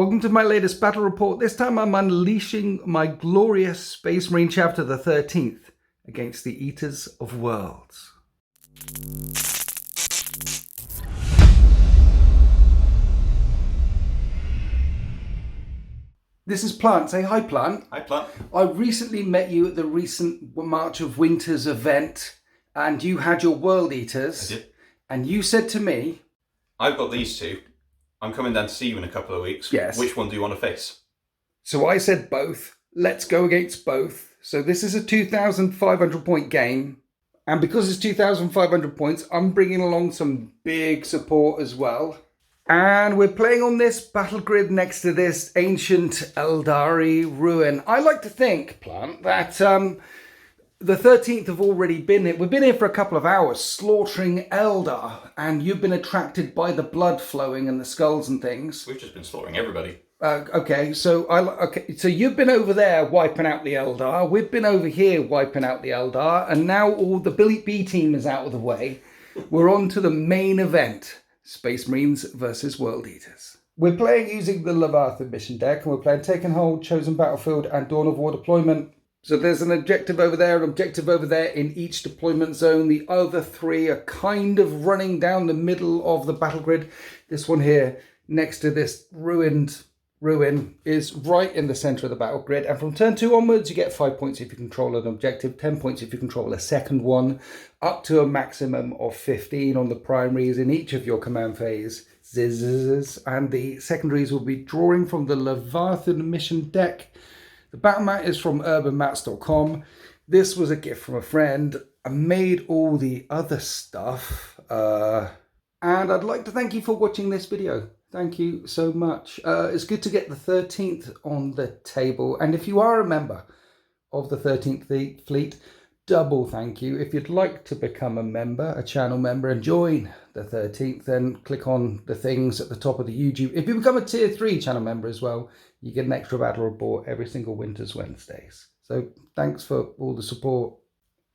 Welcome to my latest battle report. This time I'm unleashing my glorious Space Marine chapter, the 13th, against the Eaters of Worlds. This is Plant. Say hi, Plant. Hi, Plant. I recently met you at the recent March of Winters event, and you had your World Eaters. I did. And you said to me, I've got these two. I'm coming down to see you in a couple of weeks. Yes. Which one do you want to face? So I said both. Let's go against both. So this is a 2,500 point game. And because it's 2,500 points, I'm bringing along some big support as well. And we're playing on this battle grid next to this ancient Eldari ruin. I like to think, Plant, that the 13th have already been here. We've been here for a couple of hours slaughtering Eldar, and you've been attracted by the blood flowing and the skulls and things. We've just been slaughtering everybody. So you've been over there wiping out the Eldar. We've been over here wiping out the Eldar, and now all the B team is out of the way. We're on to the main event. Space Marines versus World Eaters. We're playing using the Leviathan mission deck, and we're playing Taken Hold, Chosen Battlefield, and Dawn of War deployment. So there's an objective over there, an objective over there in each deployment zone. The other three are kind of running down the middle of the battle grid. This one here, next to this ruin, is right in the center of the battle grid. And from turn 2 onwards, you get 5 points if you control an objective, 10 points if you control a second one, up to a maximum of 15 on the primaries in each of your command phases. And the secondaries will be drawing from the Leviathan mission deck. The battle mat is from urbanmats.com. This was a gift from a friend. I made all the other stuff. And I'd like to thank you for watching this video. Thank you so much. It's good to get the 13th on the table. And if you are a member of the 13th Fleet, double thank you. If you'd like to become a member, a channel member, and join the 13th, then click on the things at the top of the YouTube. If you become a tier 3 channel member as well, you get an extra battle report every single Winters Wednesdays. So thanks for all the support.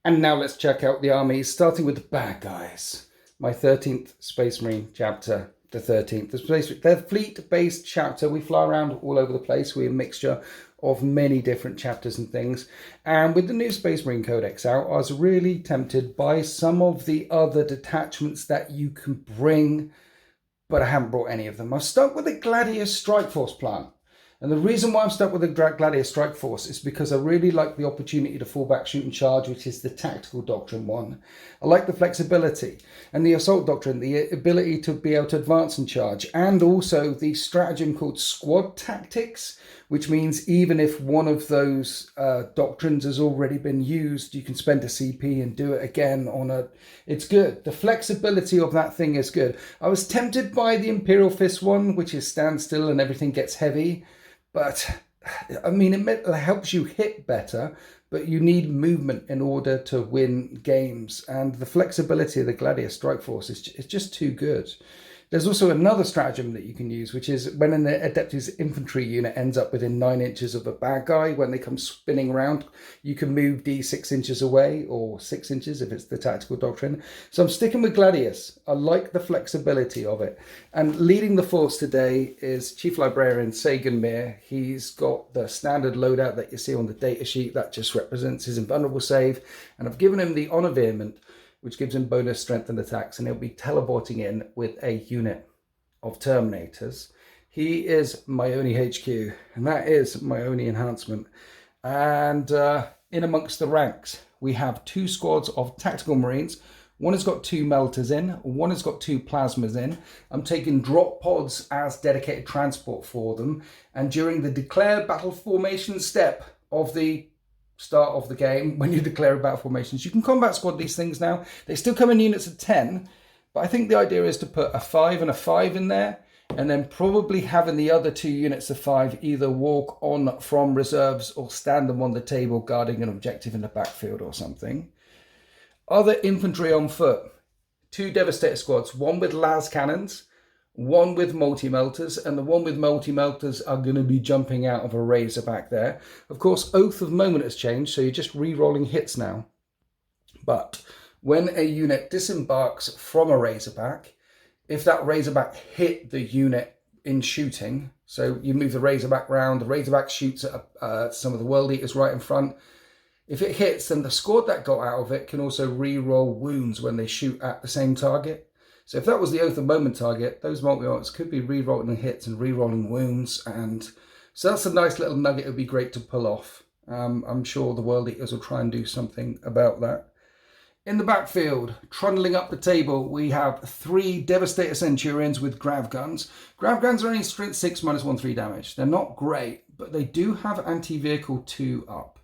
And now let's check out the armies, starting with the bad guys. My 13th Space Marine chapter. The 13th. The fleet-based chapter. We fly around all over the place. We're a mixture of many different chapters and things. And with the new Space Marine Codex out, I was really tempted by some of the other detachments that you can bring, but I haven't brought any of them. I've stuck with the Gladius Strike Force plan. And the reason why I'm stuck with the Gladius Strike Force is because I really like the opportunity to fall back, shoot and charge, which is the tactical doctrine one. I like the flexibility and the assault doctrine, the ability to be able to advance and charge, and also the stratagem called squad tactics, which means even if one of those doctrines has already been used, you can spend a CP and do it again on a... It's good. The flexibility of that thing is good. I was tempted by the Imperial Fist one, which is standstill and everything gets heavy. But, I mean, it helps you hit better, but you need movement in order to win games. And the flexibility of the Gladius Strike Force is just too good. There's also another stratagem that you can use, which is when an Adeptus infantry unit ends up within 9 inches of a bad guy, when they come spinning around, you can move D 6 inches away, or 6 inches if it's the tactical doctrine. So I'm sticking with Gladius. I like the flexibility of it. And leading the force today is Chief Librarian Sagan Mir. He's got the standard loadout that you see on the data sheet. That just represents his invulnerable save. And I've given him the Honor Vehement, which gives him bonus strength and attacks, and he'll be teleporting in with a unit of Terminators. He is my only HQ, and that is my only enhancement. And in amongst the ranks, we have 2 squads of Tactical Marines. One has got 2 Melters in, one has got 2 Plasmas in. I'm taking drop pods as dedicated transport for them. And during the declare battle formation step of the start of the game, when you declare battle formations, you can combat squad these things now. They still come in units of 10, but I think the idea is to put a 5 and a 5 in there, and then probably having the other 2 units of 5 either walk on from reserves or stand them on the table guarding an objective in the backfield or something. Other infantry on foot, 2 Devastator squads, one with las cannons, one with multi-melters, and the one with multi-melters are going to be jumping out of a Razorback there. Of course, Oath of Moment has changed, so you're just re-rolling hits now. But when a unit disembarks from a Razorback, if that Razorback hit the unit in shooting. So you move the Razorback round, the Razorback shoots at some of the World Eaters right in front. If it hits, then the squad that got out of it can also re-roll wounds when they shoot at the same target. So if that was the Oath of Moment target, those multi-arts could be re-rolling hits and re-rolling wounds. And so that's a nice little nugget. It would be great to pull off. I'm sure the World Eaters will try and do something about that. In the backfield, trundling up the table, we have 3 Devastator Centurions with grav guns. Grav guns are only strength 6 -1/3 damage. They're not great, but they do have anti-vehicle 2 up.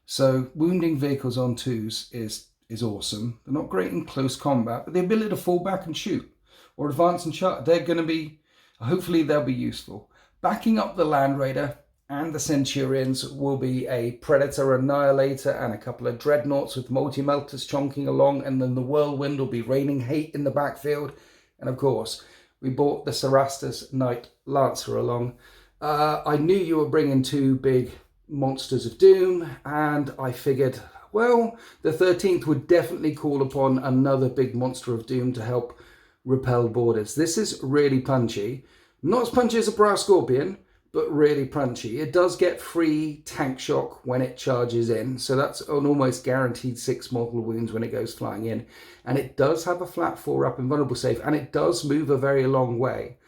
So wounding vehicles on 2s is awesome. They're not great in close combat, but the ability to fall back and shoot or advance and charge, they're going to be, hopefully they'll be useful. Backing up the Land Raider and the Centurions will be a Predator Annihilator and a couple of Dreadnoughts with multi-melters chonking along, and then the Whirlwind will be raining hate in the backfield. And of course, we brought the Cerastus Knight Lancer along. I knew you were bringing 2 big Monsters of Doom, and I figured, well, the 13th would definitely call upon another big Monster of Doom to help repel boarders. This is really punchy. Not as punchy as a Brass Scorpion, but really punchy. It does get free tank shock when it charges in, so that's an almost guaranteed 6 mortal wounds when it goes flying in. And it does have a flat 4-up invulnerable save, and it does move a very long way.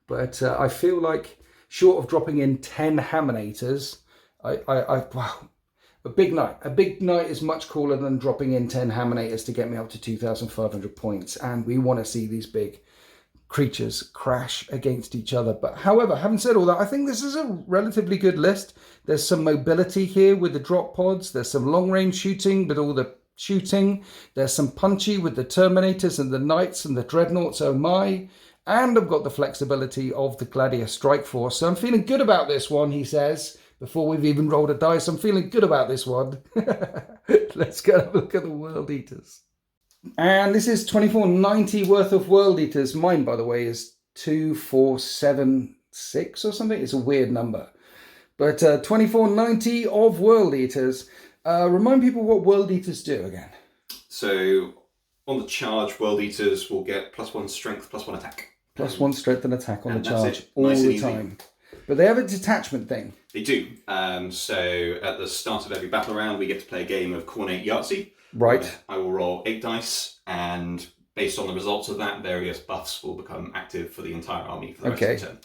But I feel like, short of dropping in 10 Hammonators, wow, a big knight is much cooler than dropping in 10 Hammonators to get me up to 2,500 points. And we want to see these big creatures crash against each other. But however, having said all that, I think this is a relatively good list. There's some mobility here with the drop pods. There's some long range shooting with all the shooting. There's some punchy with the Terminators and the Knights and the Dreadnoughts, oh my. And I've got the flexibility of the Gladius Strike Force. So I'm feeling good about this one, he says, before we've even rolled a dice. I'm feeling good about this one. Let's go have a look at the World Eaters. And this is 2490 worth of World Eaters. Mine, by the way, is 2476 or something. It's a weird number. But 2490 of World Eaters. Remind people what World Eaters do again. So on the charge, World Eaters will get +1 strength, +1 attack. +1 strength and attack on the charge all nice the time. But they have a detachment thing. They do. So at the start of every battle round, we get to play a game of Cornet Yahtzee. Right. I will roll 8 dice, and based on the results of that, various buffs will become active for the entire army for the rest of the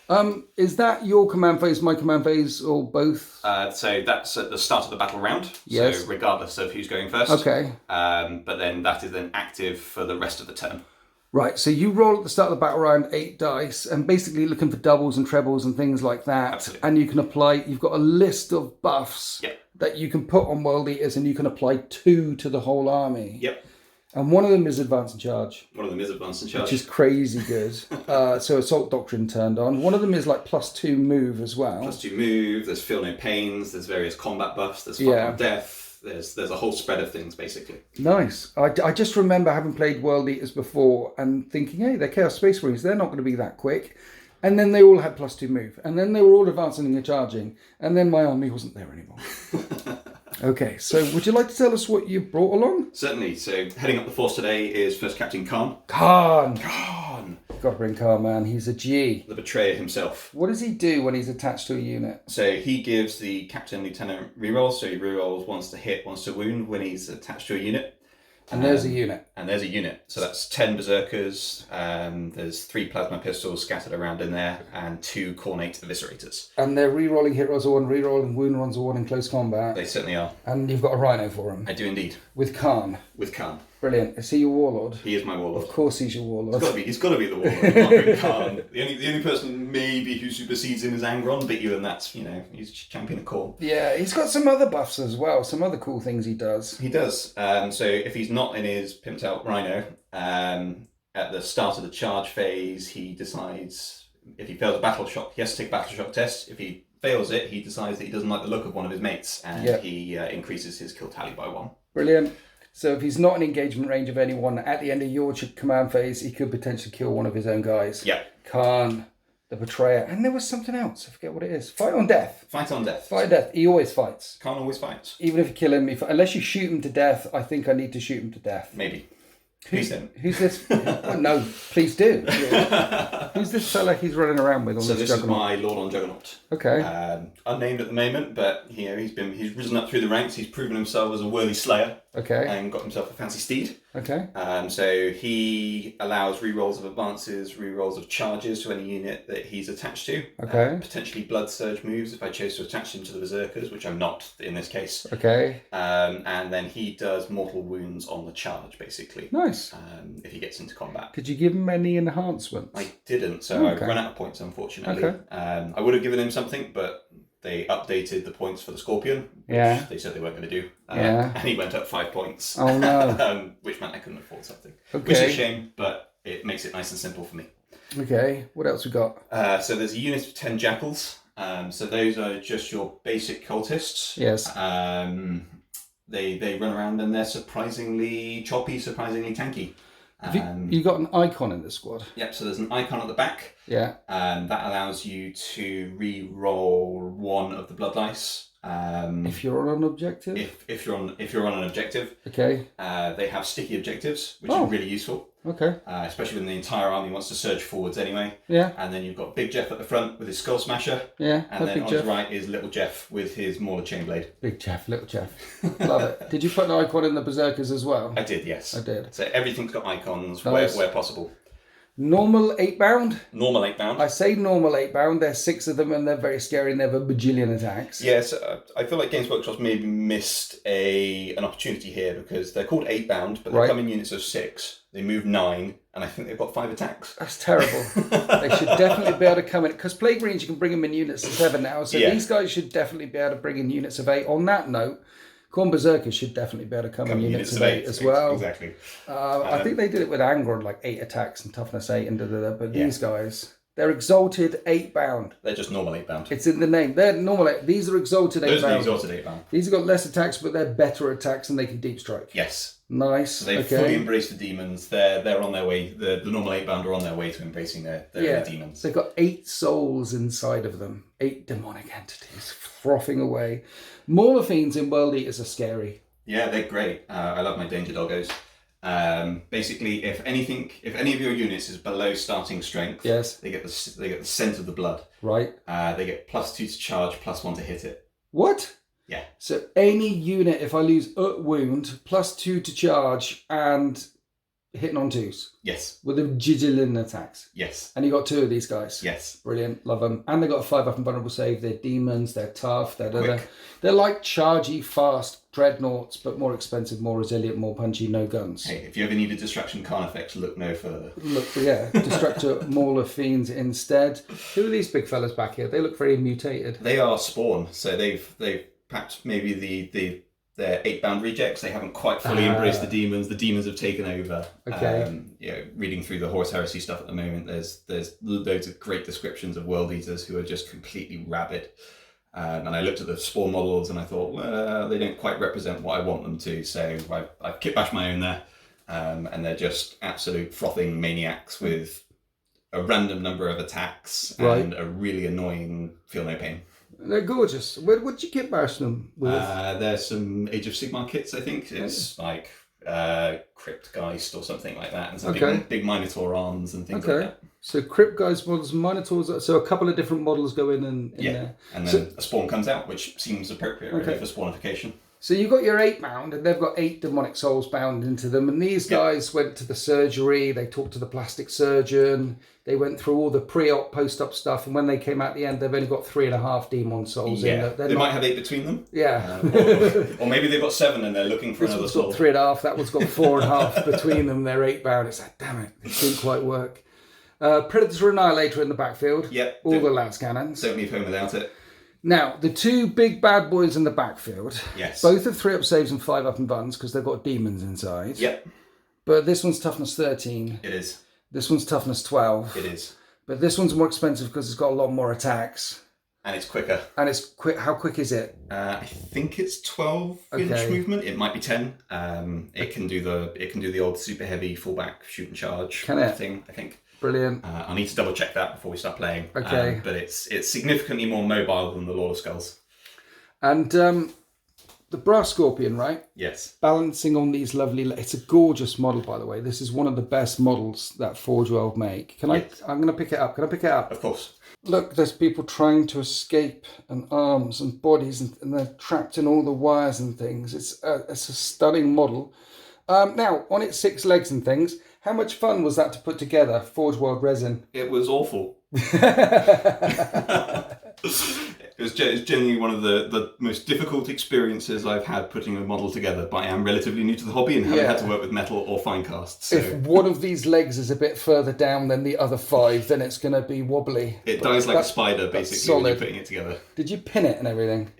turn. Is that your command phase, my command phase, or both? So that's at the start of the battle round. Yes. So regardless of who's going first. Okay. But then that is then active for the rest of the turn. Right, so you roll at the start of the battle round 8 dice and basically looking for doubles and trebles and things like that. Absolutely. And you can apply, you've got a list of buffs that you can put on World Eaters, and you can apply 2 to the whole army. Yep. And one of them is Advance and Charge. One of them is Advance and Charge. Which is crazy good. So Assault Doctrine turned on. One of them is like +2 move as well. +2 move, there's Feel No Pains, there's various combat buffs, there's Fight on Death. There's a whole spread of things, basically. Nice. I just remember having played World Eaters before and thinking, hey, they're Chaos Space Marines. They're not going to be that quick. And then they all had +2 move. And then they were all advancing and charging. And then my army wasn't there anymore. Okay, so would you like to tell us what you brought along? Certainly. So heading up the force today is First Captain Khan. Khan! Got to bring Khan, man. He's a G. The betrayer himself. What does he do when he's attached to a unit? So he gives the Captain Lieutenant rerolls. So he rerolls once to hit, once to wound when he's attached to a unit. And there's a unit. And there's a unit. So that's 10 Berserkers. There's 3 Plasma Pistols scattered around in there, and 2 Cornate Eviscerators. And they're re-rolling hit rolls or 1, re-rolling wound rolls or 1 in close combat. They certainly are. And you've got a Rhino for them. I do indeed. With Khan. With Khan. Brilliant. Is he your warlord? He is my warlord. Of course he's your warlord. He's got to be the warlord. Not bring Khan. The only person maybe who supersedes him is Angron, but even that's, he's champion of core. Yeah, he's got some other buffs as well, some other cool things he does. He does. So if he's not in his pimped out Rhino, at the start of the charge phase, he decides if he fails a battle shock, he has to take a battle shock test. If he fails it, he decides that he doesn't like the look of one of his mates, and he increases his kill tally by 1. Brilliant. So if he's not in engagement range of anyone at the end of your command phase, he could potentially kill one of his own guys. Yeah. Khan, the betrayer, and there was something else. I forget what it is. Fight on death. Fight on death. Fight on death. He always fights. Khan always fights. Even if you kill him, unless you shoot him to death, I think I need to shoot him to death. Maybe. Please don't. Who's this? Well, no, please do. Yeah. Who's this fella he's running around with on So this this is juggernaut? my Lord on Juggernaut. Okay. Unnamed at the moment, but he's risen up through the ranks. He's proven himself as a worthy slayer. Okay. And got himself a fancy steed. Okay. So he allows rerolls of advances, rerolls of charges to any unit that he's attached to. Okay. Potentially blood surge moves if I chose to attach him to the berserkers, which I'm not in this case. Okay. And then he does mortal wounds on the charge, basically. Nice. If he gets into combat. Did you give him any enhancements? I didn't, so I've run out of points, unfortunately. Okay. I would have given him something, but they updated the points for the Scorpion, which they said they weren't going to do. And he went up 5 points. Oh no. Which meant I couldn't afford something. Okay. Which is a shame, but it makes it nice and simple for me. Okay. What else we got? So there's a unit of 10 jackals. So those are just your basic cultists. Yes. They run around and they're surprisingly choppy, surprisingly tanky. You got an icon in the squad? Yep, so there's an icon at the back. Yeah. That allows you to re-roll one of the blood dice. If you're on an objective? If you're on an objective. Okay. They have sticky objectives, which are really useful. Okay. Especially when the entire army wants to surge forwards anyway. Yeah. And then you've got Big Jeff at the front with his Skull Smasher. Yeah. And then on his right is Little Jeff with his Mauler Chainblade. Big Jeff, Little Jeff. Love it. Did you put an icon in the Berserkers as well? I did, yes. I did. So everything's got icons Nice. where possible. Normal 8-bound? Normal 8-bound. I say normal 8-bound. There's 6 of them and they're very scary and they have a bajillion attacks. Yes, I feel like Games Workshop's maybe missed an opportunity here because they're called 8-bound, but they come in units of 6. They move 9, and I think they've got 5 attacks. That's terrible. They should definitely be able to come in, because Plague Marines, you can bring them in units of 7 now, so these guys should definitely be able to bring in units of 8. On that note, Khorne Berserkers should definitely be able to come in units of 8 as well. Exactly. I think they did it with Angron, like 8 attacks and toughness 8 and but these guys, they're exalted 8-bound. They're just normal 8-bound. It's in the name. They're normal 8. These are exalted 8-bound. Those are the exalted 8-bound. These have got less attacks, but they're better attacks and they can deep strike. Yes. Nice. So they've fully embraced the demons. They're on their way. The normal 8-bound are on their way to embracing their demons. They've got 8 souls inside of them. 8 demonic entities frothing away. Mauler Fiends in World Eaters are scary. Yeah, they're great. I love my Danger Doggos. Basically, if any of your units is below starting strength, they get the scent of the blood. Right. They get +2 to charge, +1 to hit it. What? Yeah. So any unit, if I lose a wound, +2 to charge and hitting on 2s. Yes. With a jijilin attacks. Yes. And you got 2 of these guys. Yes. Brilliant. Love them. And they got a 5-up and vulnerable save. They're demons. They're tough. They're like chargy, fast dreadnoughts, but more expensive, more resilient, more punchy, no guns. Hey, if you ever need a distraction Carnifex, look no further. Destructor Mauler Fiends instead. Who are these big fellas back here? They look very mutated. They are Spawn, so they've perhaps maybe their 8-bound rejects. They haven't quite fully embraced the demons. The demons have taken over. Okay. Reading through the Horus Heresy stuff at the moment, there's loads of great descriptions of World Eaters who are just completely rabid. And I looked at the Spawn models and I thought, well, they don't quite represent what I want them to. So I've kit bashed my own there. And they're just absolute frothing maniacs with a random number of attacks and a really annoying feel no pain. They're gorgeous. What did you kit bash them with? There's some Age of Sigmar kits, I think. It's like Cryptgeist or something like that. And some big Minotaur arms and things like that. So Cryptgeist models, Minotaurs, so a couple of different models go in there. And then a Spawn comes out, which seems appropriate really for spawnification. So you've got your 8-bound, and they've got 8 demonic souls bound into them. And these guys went to the surgery. They talked to the plastic surgeon. They went through all the pre-op, post-op stuff. And when they came out the end, they've only got 3.5 demon souls in. They might have 8 between them. Yeah. Or maybe they've got 7 and they're looking for another soul. This one's got 3.5. That one's got 4.5 between them. They're 8-bound. It's like, damn it, it didn't quite work. Predator Annihilator in the backfield. Yep. All the las cannons. Don't leave home without it. Now, the 2 big bad boys in the backfield. Yes. Both have 3-up saves and 5-up and buns because they've got demons inside. Yep. But this one's toughness 13. It is. This one's toughness 12. It is. But this one's more expensive because it's got a lot more attacks. And it's quicker. And it's quick. How quick is it? I think it's 12-inch movement. It might be 10. It can do the old super heavy fullback shoot and charge thing, I think. Brilliant. I need to double check that before we start playing. Okay. But it's significantly more mobile than the Lord of Skulls. And the brass scorpion, right? Yes. Balancing on these lovely... It's a gorgeous model, by the way. This is one of the best models that Forge World make. I'm going to pick it up. Can I pick it up? Of course. Look, there's people trying to escape, and arms and bodies, and they're trapped in all the wires and things. It's a stunning model. Now, on its 6 legs and things, how much fun was that to put together, Forge World resin? It was awful. It was genuinely one of the most difficult experiences I've had putting a model together, but I am relatively new to the hobby and haven't had to work with metal or fine casts. So. If one of these legs is a bit further down than the other 5, then it's going to be wobbly. It dies like a spider, basically, when you're putting it together. Did you pin it and everything?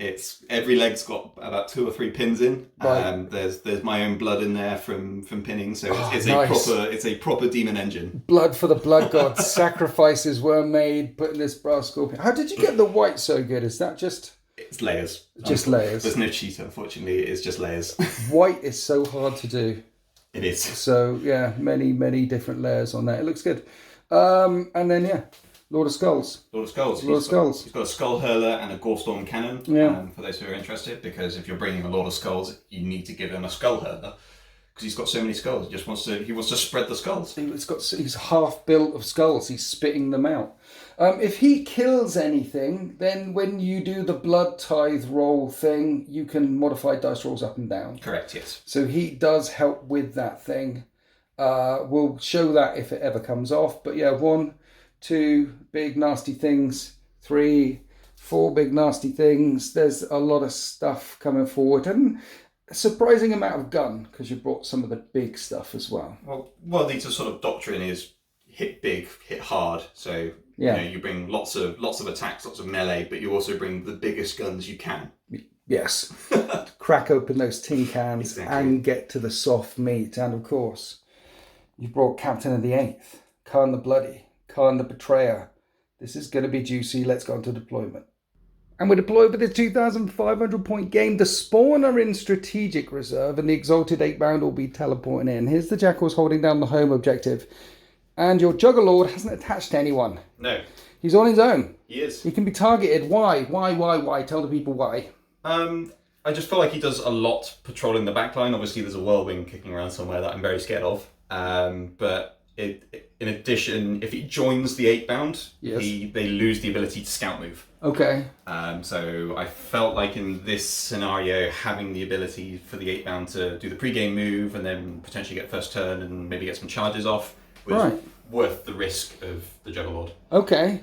Every leg's got about 2 or 3 pins in. Right. There's my own blood in there from pinning, so it's nice. a proper demon engine. Blood for the blood gods. Sacrifices were made putting this brass scorpion. How did you get the white so good? Is that just... It's layers. Just layers. There's no cheat, unfortunately. It's just layers. White is so hard to do. It is. So, yeah, many different layers on there. It looks good. And then, Lord of Skulls. Lord of Skulls. He's got a skull hurler and a Gorestorm cannon, for those who are interested, because if you're bringing a Lord of Skulls, you need to give him a skull hurler. Because he's got so many skulls. He wants to spread the skulls. He's half built of skulls. He's spitting them out. If he kills anything, then when you do the blood tithe roll thing, you can modify dice rolls up and down. Correct, yes. So he does help with that thing. We'll show that if it ever comes off. But 1, 2 big nasty things. 3, 4 big nasty things. There's a lot of stuff coming forward. And a surprising amount of gun, because you brought some of the big stuff as well. Well, the sort of doctrine is hit big, hit hard. So you bring lots of attacks, lots of melee, but you also bring the biggest guns you can. Yes. Crack open those tin cans and get to the soft meat. And of course, you brought Captain of the 8th, Khan the Bloody, Khan the Betrayer. This is going to be juicy. Let's go on to deployment. And we're deployed with the 2,500 point game. The Spawn are in strategic reserve and the Exalted 8-bound will be teleporting in. Here's the Jackals holding down the home objective. And your Juggerlord hasn't attached to anyone. No. He's on his own. He is. He can be targeted. Why? Tell the people why. I just feel like he does a lot patrolling the backline. Obviously, there's a whirlwind kicking around somewhere that I'm very scared of. But in addition, if he joins the 8-bound, they lose the ability to scout move. Okay. So I felt like in this scenario, having the ability for the 8-bound to do the pre-game move and then potentially get first turn and maybe get some charges off was worth the risk of the Juggerlord. Okay.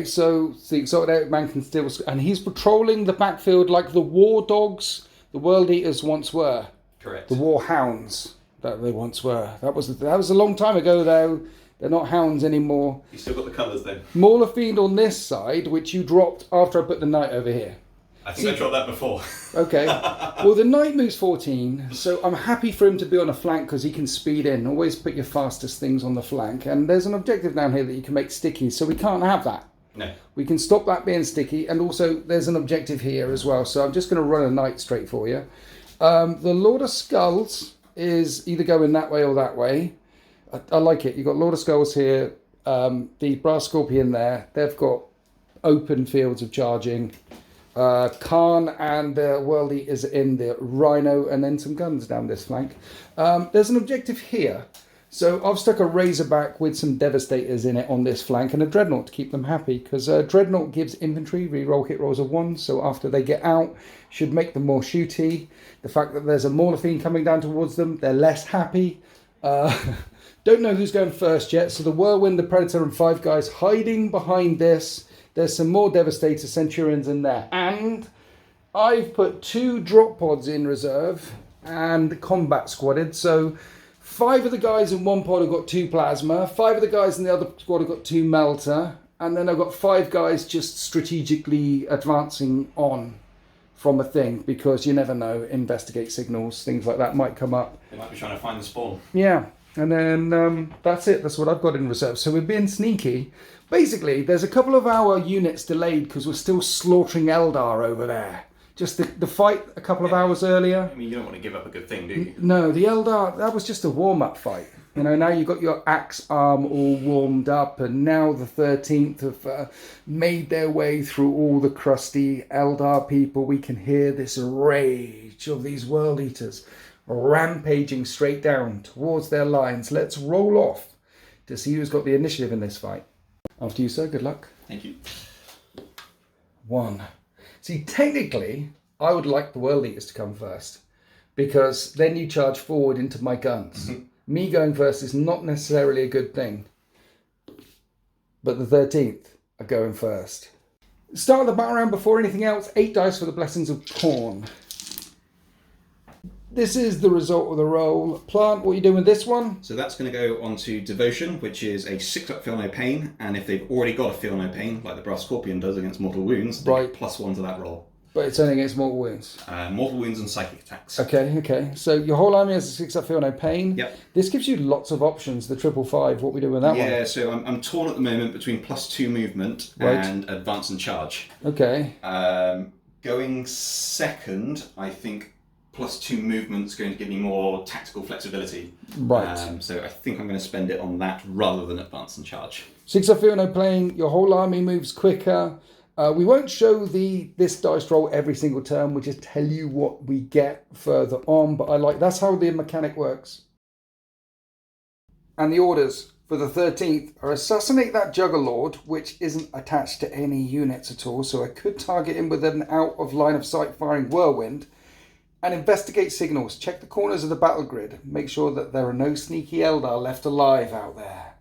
So the Exalted 8-bound can still... And he's patrolling the backfield like the War Dogs, the World Eaters once were. Correct. The War Hounds that they once were. That was a long time ago, though. They're not hounds anymore. You still got the colours, then. Mauler Fiend on this side, which you dropped after I put the knight over here. I think I dropped that before. Okay. Well, the knight moves 14, so I'm happy for him to be on a flank because he can speed in. Always put your fastest things on the flank. And there's an objective down here that you can make sticky, so we can't have that. No. We can stop that being sticky, and also there's an objective here as well, so I'm just going to run a knight straight for you. The Lord of Skulls is either going that way or that way. I like it. You've got Lord of Skulls here, the Brass Scorpion there. They've got open fields of charging. Khan and the World Eaters in the Rhino, and then some guns down this flank. There's an objective here. So I've stuck a Razorback with some Devastators in it on this flank and a Dreadnought to keep them happy, because Dreadnought gives infantry reroll hit rolls of 1, so after they get out, should make them more shooty. The fact that there's a Mauler Fiend coming down towards them, they're less happy. Don't know who's going first yet, so the Whirlwind, the Predator, and 5 guys hiding behind this. There's some more Devastator Centurions in there. And I've put 2 drop pods in reserve and combat squadded. So 5 of the guys in one pod have got 2 plasma. 5 of the guys in the other squad have got 2 melter. And then I've got 5 guys just strategically advancing on from a thing, because you never know, investigate signals, things like that might come up. They might be trying to find the spawn. Yeah. And then that's it. That's what I've got in reserve. So we're being sneaky. Basically, there's a couple of our units delayed because we're still slaughtering Eldar over there. Just the fight a couple of hours earlier. I mean, you don't want to give up a good thing, do you? No, the Eldar, that was just a warm-up fight. You know, now you've got your axe arm all warmed up, and now the 13th have made their way through all the crusty Eldar people. We can hear this rage of these World Eaters rampaging straight down towards their lines. Let's roll off to see who's got the initiative in this fight. After you, sir. Good luck. Thank you. 1. See, technically, I would like the World Eaters to come first, because then you charge forward into my guns. Me going first is not necessarily a good thing. But the 13th are going first. Start of the battle round before anything else. 8 dice for the Blessings of Corn. This is the result of the roll. Plant, what are you doing with this one? So that's going to go on to Devotion, which is a 6-up Feel No Pain. And if they've already got a Feel No Pain, like the Brass Scorpion does against Mortal Wounds, they get +1 to that roll. But it's only against mortal wounds. Mortal wounds and psychic attacks. Okay. So your whole army has a 6-up Feel No Pain. Yep. This gives you lots of options. The 555. What we do with that one? Yeah. So I'm torn at the moment between +2 movement and advance and charge. Okay. Going second, I think +2 movement's going to give me more tactical flexibility. Right. So I think I'm going to spend it on that rather than advance and charge. 6-up Feel No Pain. Your whole army moves quicker. We won't show this dice roll every single turn. We'll just tell you what we get further on. But that's how the mechanic works. And the orders for the 13th are assassinate that Juggerlord, which isn't attached to any units at all. So I could target him with an out of line of sight firing whirlwind. And investigate signals. Check the corners of the battle grid. Make sure that there are no sneaky Eldar left alive out there.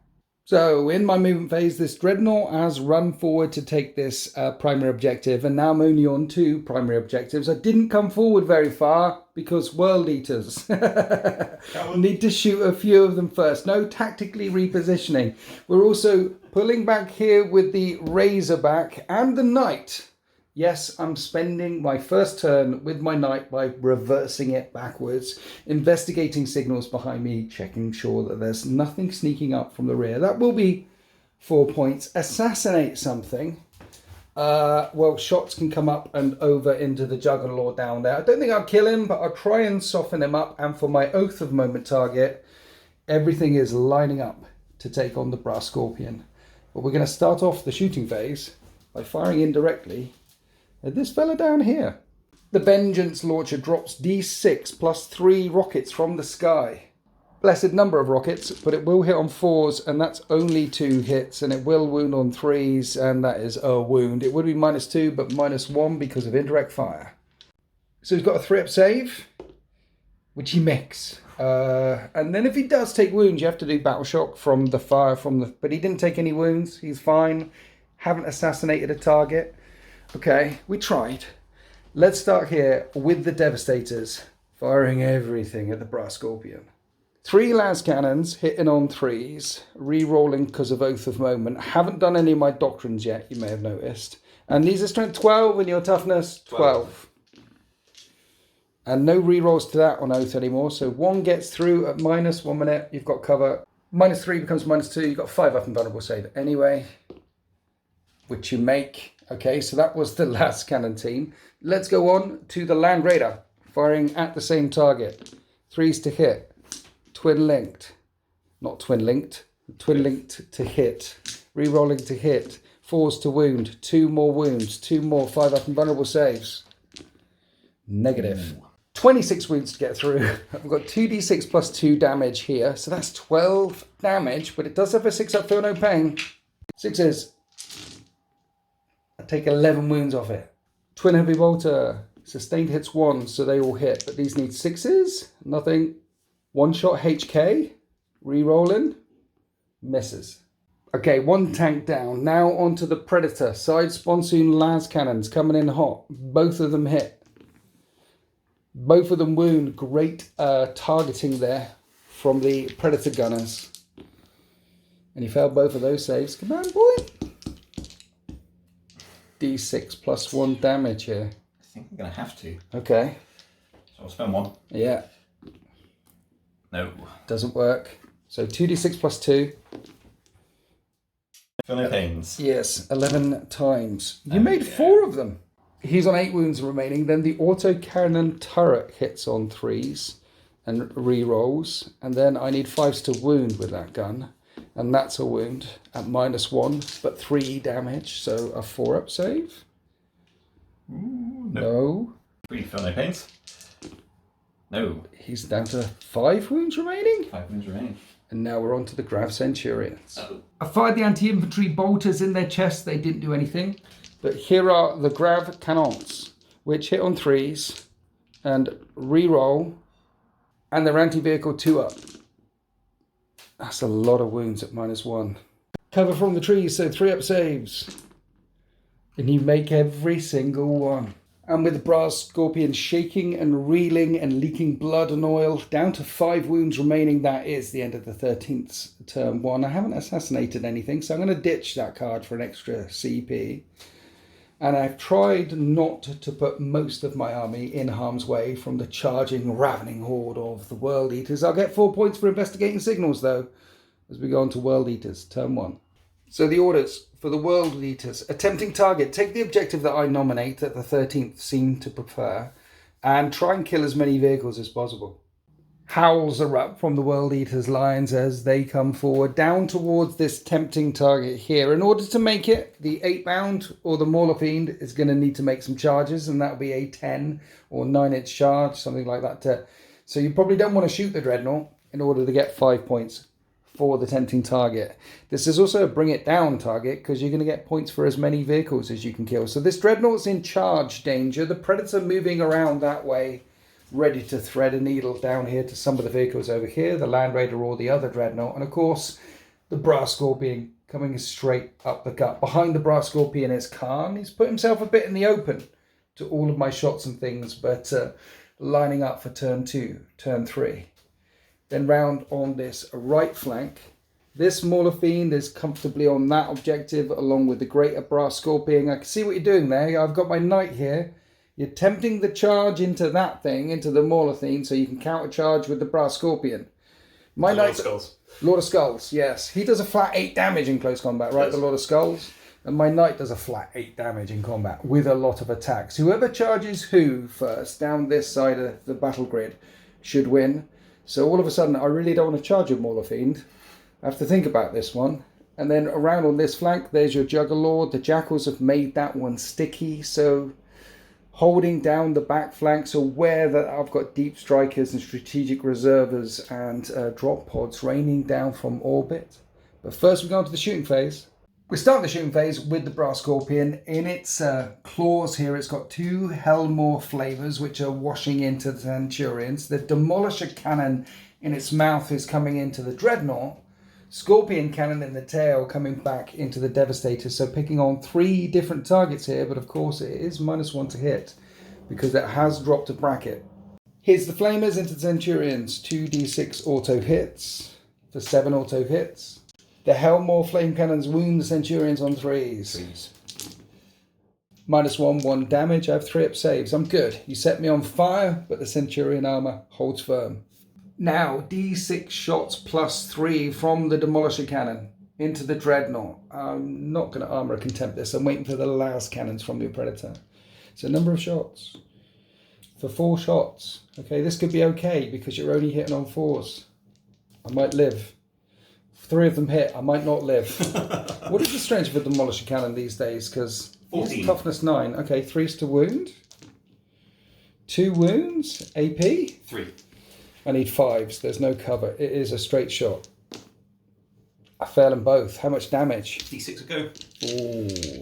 So, in my movement phase, this Dreadnought has run forward to take this primary objective, and now I'm only on 2 primary objectives. I didn't come forward very far because World Eaters need to shoot a few of them first. No tactically repositioning. We're also pulling back here with the Razorback and the Knight. Yes, I'm spending my first turn with my Knight by reversing it backwards, investigating signals behind me, checking sure that there's nothing sneaking up from the rear. That will be 4 points. Assassinate something. Shots can come up and over into the Juggerlord down there. I don't think I'll kill him, but I'll try and soften him up. And for my Oath of Moment target, everything is lining up to take on the Brass Scorpion. But we're going to start off the shooting phase by firing indirectly at this fella down here. The Vengeance Launcher drops D6 +3 rockets from the sky. Blessed number of rockets, but it will hit on 4s, and that's only 2 hits, and it will wound on 3s, and that is a wound. It would be -2, but -1 because of indirect fire. So he's got a 3-up save, which he makes. And then if he does take wounds, you have to do Battle Shock from the fire, but he didn't take any wounds. He's fine. Haven't assassinated a target. Okay, we tried. Let's start here with the Devastators, firing everything at the Brass Scorpion. 3 las cannons hitting on 3s, re-rolling because of Oath of Moment. Haven't done any of my doctrines yet, you may have noticed. And these are strength 12 and your toughness 12. And no re-rolls to that on Oath anymore. So 1 gets through at -1 minute, you've got cover. -3 becomes -2, you've got 5 up and vulnerable save anyway, which you make. Okay, so that was the last cannon team. Let's go on to the Land Raider, firing at the same target. 3s to hit, twin-linked to hit, re-rolling to hit, 4s to wound, 2 more wounds, 2 more 5 up and vulnerable saves. Negative. 26 wounds to get through. I've got 2d6 +2 damage here, so that's 12 damage, but it does have a 6-up Feel No Pain. 6s. I take 11 wounds off it. Twin Heavy Bolter. Sustained hits 1, so they all hit. But these need 6s. Nothing. 1-shot HK. Re-rolling. Misses. Okay, 1 tank down. Now onto the Predator. Side Sponsoon las cannons coming in hot. Both of them hit. Both of them wound. Great targeting there from the Predator gunners. And he failed both of those saves. Come on, boy. D6 +1 damage here. I think I'm going to have to. Okay. So I'll spend 1. Yeah. No. Doesn't work. So 2d6 +2. Feel no pains. Yes, 11 times. You made 4 of them. He's on 8 wounds remaining. Then the autocannon turret hits on 3s and re-rolls. And then I need 5s to wound with that gun. And that's a wound at -1, but 3 damage. So a 4-up save. Ooh, No. We feel no pains. No. He's down to 5 wounds remaining. 5 wounds remaining. And now we're on to the Grav Centurions. Uh-oh. I fired the anti-infantry bolters in their chest. They didn't do anything. But here are the Grav Cannons, which hit on 3s and re-roll. And they're anti-vehicle 2-up. That's a lot of wounds at -1. Cover from the trees, so 3-up saves. And you make every single one. And with the brass scorpion shaking and reeling and leaking blood and oil, down to 5 wounds remaining, that is the end of the 13th turn 1. I haven't assassinated anything, so I'm going to ditch that card for an extra CP. And I've tried not to put most of my army in harm's way from the charging, ravening horde of the World Eaters. I'll get 4 points for investigating signals, though, as we go on to World Eaters, turn 1. So the orders for the World Eaters. Attempting target. Take the objective that I nominate that the 13th seem to prefer and try and kill as many vehicles as possible. Howls erupt from the World Eaters' lines as they come forward down towards this tempting target here. In order to make it, the 8-bound or the Mauler Fiend is going to need to make some charges, and that'll be a 10 or 9-inch charge, something like that. So you probably don't want to shoot the Dreadnought in order to get 5 points for the tempting target. This is also a bring it down target because you're going to get points for as many vehicles as you can kill. So this Dreadnought's in charge danger. The Predator moving around that way, ready to thread a needle down here to some of the vehicles over here, the Land Raider or the other Dreadnought. And of course, the Brass Scorpion coming straight up the gut. Behind the Brass Scorpion is Khan. He's put himself a bit in the open to all of my shots and things, but lining up for turn 2, turn 3. Then round on this right flank. This Mauler Fiend is comfortably on that objective along with the Greater Brass Scorpion. I can see what you're doing there. I've got my Knight here. You're tempting the charge into that thing, into the Mauler Fiend, so you can countercharge with the Brass Scorpion. My Lord of Knight... Skulls. Lord of Skulls, yes. He does a flat 8 damage in close combat, right? Yes. The Lord of Skulls. And my Knight does a flat 8 damage in combat with a lot of attacks. Whoever charges who first down this side of the battle grid should win. So all of a sudden, I really don't want to charge a Mauler Fiend. I have to think about this one. And then around on this flank, there's your Juggerlord. The Jackals have made that one sticky. So holding down the back flanks, aware that I've got deep strikers and strategic reservers and drop pods raining down from orbit. But first we go on to the shooting phase. We start the shooting phase with the Brass Scorpion. In its claws here, it's got 2 Hellmore flavors which are washing into the Centurions. The Demolisher Cannon in its mouth is coming into the Dreadnought. Scorpion Cannon in the tail coming back into the Devastator. So picking on 3 different targets here, but of course it is -1 to hit because it has dropped a bracket. Here's the Flamers into the Centurions. 2d6 auto hits for 7 auto hits. The Hellmore Flame Cannons wound the Centurions on 3s. -1, 1 damage. I have 3-up saves. I'm good. You set me on fire, but the Centurion armor holds firm. Now, d6 shots +3 from the Demolisher Cannon into the Dreadnought. I'm not going to armor contempt this. I'm waiting for the last cannons from your Predator. So number of shots. For 4 shots. Okay, this could be okay because you're only hitting on 4s. I might live. 3 of them hit. I might not live. What is the strength of a Demolisher Cannon these days? Because 14. Toughness 9. Okay, 3's to wound. 2 wounds. AP. 3. I need 5s. There's no cover. It is a straight shot. I fail them both. How much damage? D6 a go. Ooh.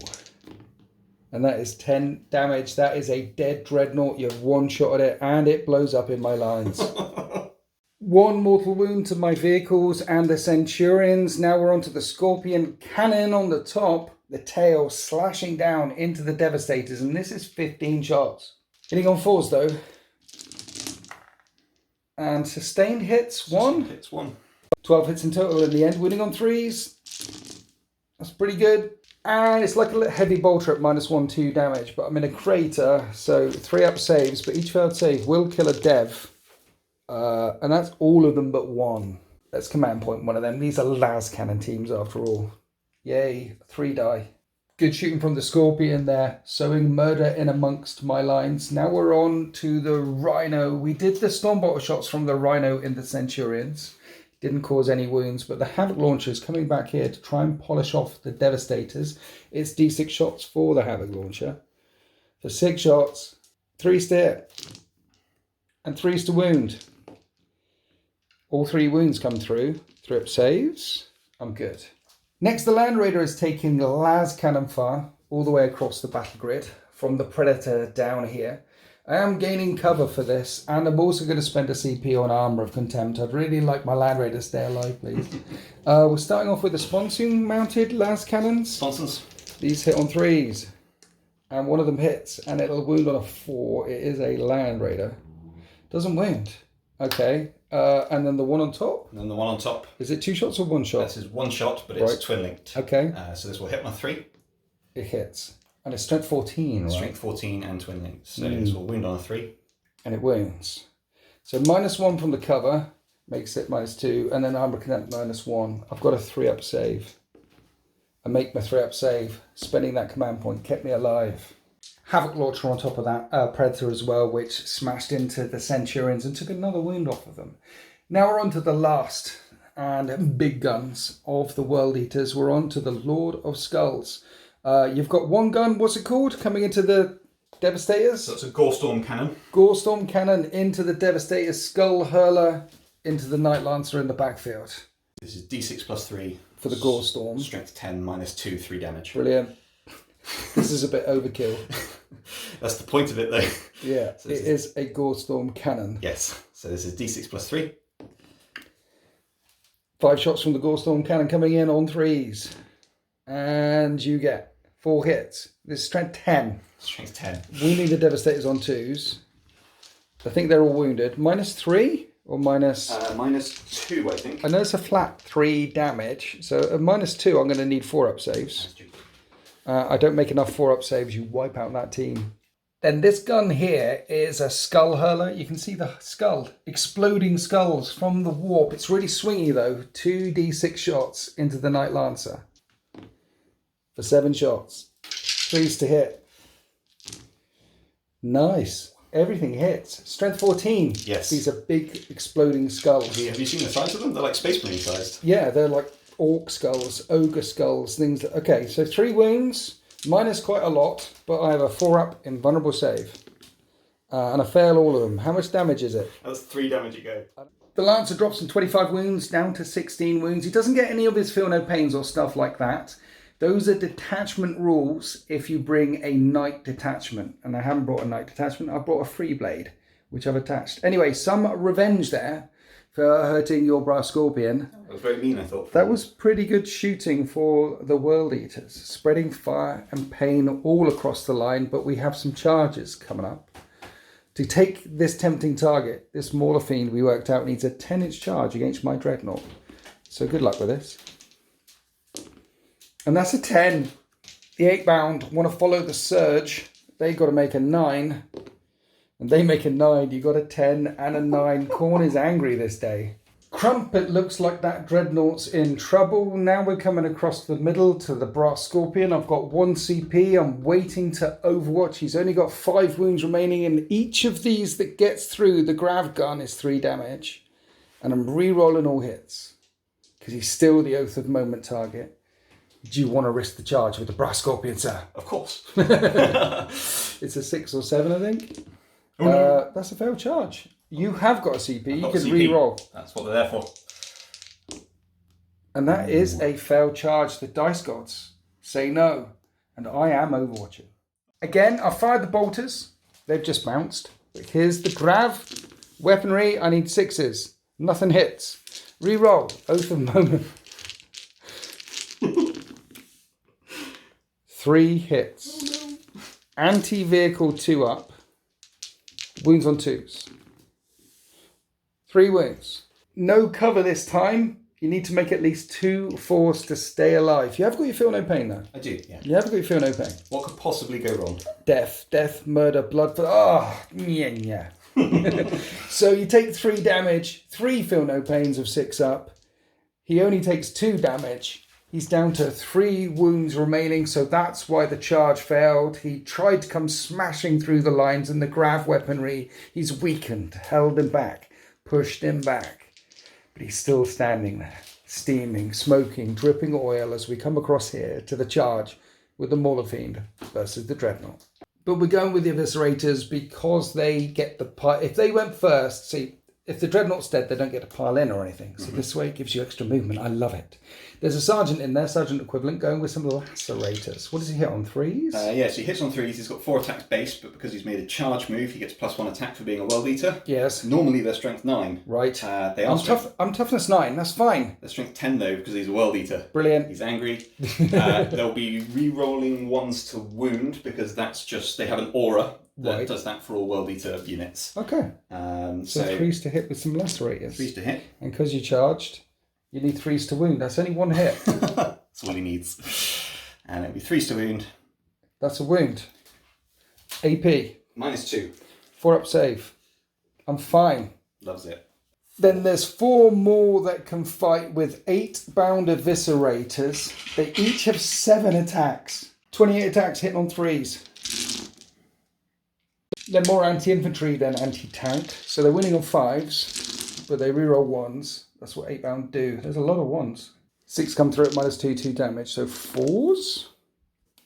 And that is 10 damage. That is a dead Dreadnought. You've one-shotted it and it blows up in my lines. 1 mortal wound to my vehicles and the Centurions. Now we're onto the Scorpion Cannon on the top. The tail slashing down into the Devastators. And this is 15 shots. Hitting on 4s though. And sustained hits 1. Hits 1. 12 hits in total in the end. Winning on 3s. That's pretty good. And it's like a heavy bolter at -1, 2 damage. But I'm in a crater. So 3-up saves. But each failed save will kill a Dev. And that's all of them but 1. Let's command point one of them. These are las cannon teams after all. Yay, 3 die. Good shooting from the Scorpion there, sowing murder in amongst my lines. Now we're on to the Rhino. We did the storm bottle shots from the Rhino in the Centurions. Didn't cause any wounds, but the Havoc Launcher is coming back here to try and polish off the Devastators. It's D6 shots for the Havoc Launcher. So 6 shots, 3's to hit, and 3's to wound. All 3 wounds come through. 3 up saves. I'm good. Next, the Land Raider is taking las cannon fire all the way across the battle grid from the Predator down here. I am gaining cover for this, and I'm also going to spend a CP on Armour of Contempt. I'd really like my Land Raider to stay alive, please. We're starting off with the Sponsoon mounted las cannons. Sponsons. These hit on 3s, and one of them hits, and it'll wound on a 4. It is a Land Raider. Doesn't wound. Okay. And then the one on top? And then the one on top. Is it 2 shots or 1 shot? This is 1 shot, but it's Right. twin linked. Okay. So this will hit on a 3. It hits. And it's strength 14, right? Strength 14 and twin linked. So this will wound on a 3. And it wounds. So -1 from the cover makes it -2, and then Armor Connect -1. I've got a 3-up save. I make my 3-up save. Spending that command point kept me alive. Havoc Launcher on top of that Predator as well, which smashed into the Centurions and took another wound off of them. Now we're on to the last and big guns of the World Eaters. We're on to the Lord of Skulls. You've got one gun, what's it called, coming into the Devastators? So it's a Gore Storm cannon. Gore Storm Cannon into the Devastators, Skull Hurler into the Night Lancer in the backfield. This is D6 plus 3. For the Gore Storm. Strength 10 -2, 3 damage. Brilliant. This is a bit overkill. That's the point of it though. Yeah, So it is a Gore Storm Cannon. Yes. So this is D6 plus 3. 5 shots from the Gore Storm Cannon coming in on 3s. And you get 4 hits. This is strength 10. Strength 10. Wounding the Devastators on 2s. I think they're all wounded. -3 or minus... -2, I think. I know it's a flat 3 damage. So at -2, I'm going to need 4-up saves. I don't make enough 4-up saves. You wipe out that team. Then this gun here is a Skull Hurler. You can see the skull. Exploding skulls from the warp. It's really swingy though. 2d6 shots into the Night Lancer. For 7 shots. 3's to hit. Nice. Everything hits. Strength 14. Yes. These are big exploding skulls. Have you seen the size of them? They're like Space Marine sized. Yeah, they're like orc skulls, ogre skulls, things. Okay, so 3 wounds, minus quite a lot, but I have a 4-up invulnerable save. And I fail all of them. How much damage is it? That's 3 damage you go. The Lancer drops from 25 wounds down to 16 wounds. He doesn't get any of his feel no pains or stuff like that. Those are detachment rules if you bring a Knight detachment. And I haven't brought a Knight detachment, I've brought a Free Blade, which I've attached. Anyway, some revenge there for hurting your Brass Scorpion. That was very mean, I thought. That was pretty good shooting for the World Eaters. Spreading fire and pain all across the line, but we have some charges coming up. To take this tempting target, this Mauler Fiend we worked out needs a 10-inch charge against my Dreadnought. So good luck with this. And that's a 10. The 8-bound want to follow the surge. They got to make a 9. And they make a 9. You got a 10 and a 9. Corn is angry this day. Crump, it looks like that Dreadnought's in trouble. Now we're coming across the middle to the Brass Scorpion. I've got 1 CP. I'm waiting to Overwatch. He's only got 5 wounds remaining. And each of these that gets through the grav gun is 3 damage. And I'm re-rolling all hits. Because he's still the Oath of Moment target. Do you want to risk the charge with the Brass Scorpion, sir? Of course. It's a 6 or 7, I think. Oh, no. That's a failed charge. You have got a CP. You got a can CP. re-roll. That's what they're there for. And that is a failed charge. The dice gods say no. And I am overwatching. Again, I fired the bolters. They've just bounced. But here's the grav. Weaponry, I need 6s. Nothing hits. Re-roll. Oath of Moment. 3 hits. Anti-vehicle 2-up. Wounds on 2s. 3 wounds. No cover this time. You need to make at least 2 4s to stay alive. You have got your feel no pain though. I do, yeah. You have got your feel no pain. What could possibly go wrong? Death, murder, blood. Yeah. So you take 3 damage, 3 feel no pains of 6 up. He only takes 2 damage. He's down to 3 wounds remaining, so that's why the charge failed. He tried to come smashing through the lines, and the grav weaponry, he's weakened, held him back, pushed him back. But he's still standing there, steaming, smoking, dripping oil as we come across here to the charge with the Mauler Fiend versus the Dreadnought. But we're going with the Eviscerators because they get the pile. If they went first, see, if the Dreadnought's dead, they don't get to pile in or anything. So this way it gives you extra movement. I love it. There's a Sergeant in there, Sergeant equivalent, going with some Lacerators. What does he hit on, 3s? Yeah, so he hits on 3s. He's got 4 attacks base, but because he's made a charge move, he gets +1 attack for being a World Eater. Yes. Normally they're strength 9. Right. They are I'm toughness 9. That's fine. They're strength 10 though, because he's a World Eater. Brilliant. He's angry. They'll be re-rolling 1s to wound, because that's just, they have an aura that does that for all World Eater units. Okay. So 3s to hit with some Lacerators. 3s to hit. And because you charged, you need 3s to wound. That's only 1 hit. That's all he needs. And it'll be 3s to wound. That's a wound. AP. -2. 4 up save. I'm fine. Loves it. Then there's 4 more that can fight with 8 bound Eviscerators. They each have 7 attacks. 28 attacks hitting on 3s. They're more anti-infantry than anti-tank. So they're winning on 5s, but they reroll 1s. That's what 8 bound do. There's a lot of 1s. 6 come through at -2, 2 damage. So 4s.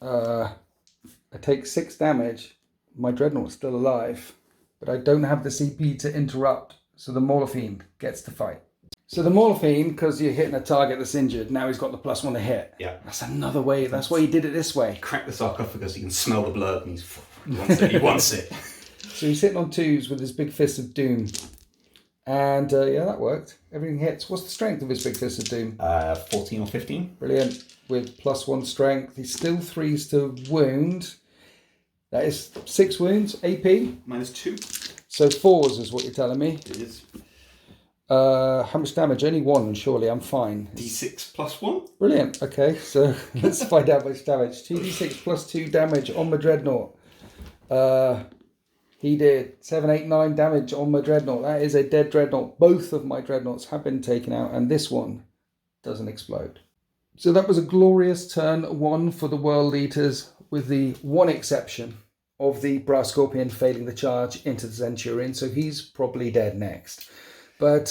I take 6 damage. My Dreadnought's still alive, but I don't have the CP to interrupt. So the Mauler Fiend gets to fight. So the Mauler Fiend, because you're hitting a target that's injured, now he's got the +1 to hit. Yeah. That's another way. That's why he did it this way. Crack the sarcophagus, you can smell the blood, and he wants it. He wants it. So he's hitting on 2s with his big fist of doom. And yeah, that worked. Everything hits. What's the strength of his big fist of doom? 14 or 15. Brilliant. With +1 strength. He's still 3s to wound. That is 6 wounds. AP? -2. So 4s is what you're telling me. It is. How much damage? Only 1, surely. I'm fine. D6 +1. Brilliant. Okay, so let's find out how much damage. 2d6 +2 damage on my Dreadnought. He did 7, 8, 9 damage on my Dreadnought. That is a dead Dreadnought. Both of my Dreadnoughts have been taken out, and this one doesn't explode. So that was a glorious turn 1 for the World Eaters, with the one exception of the Brass Scorpion failing the charge into the Centurion. So he's probably dead next. But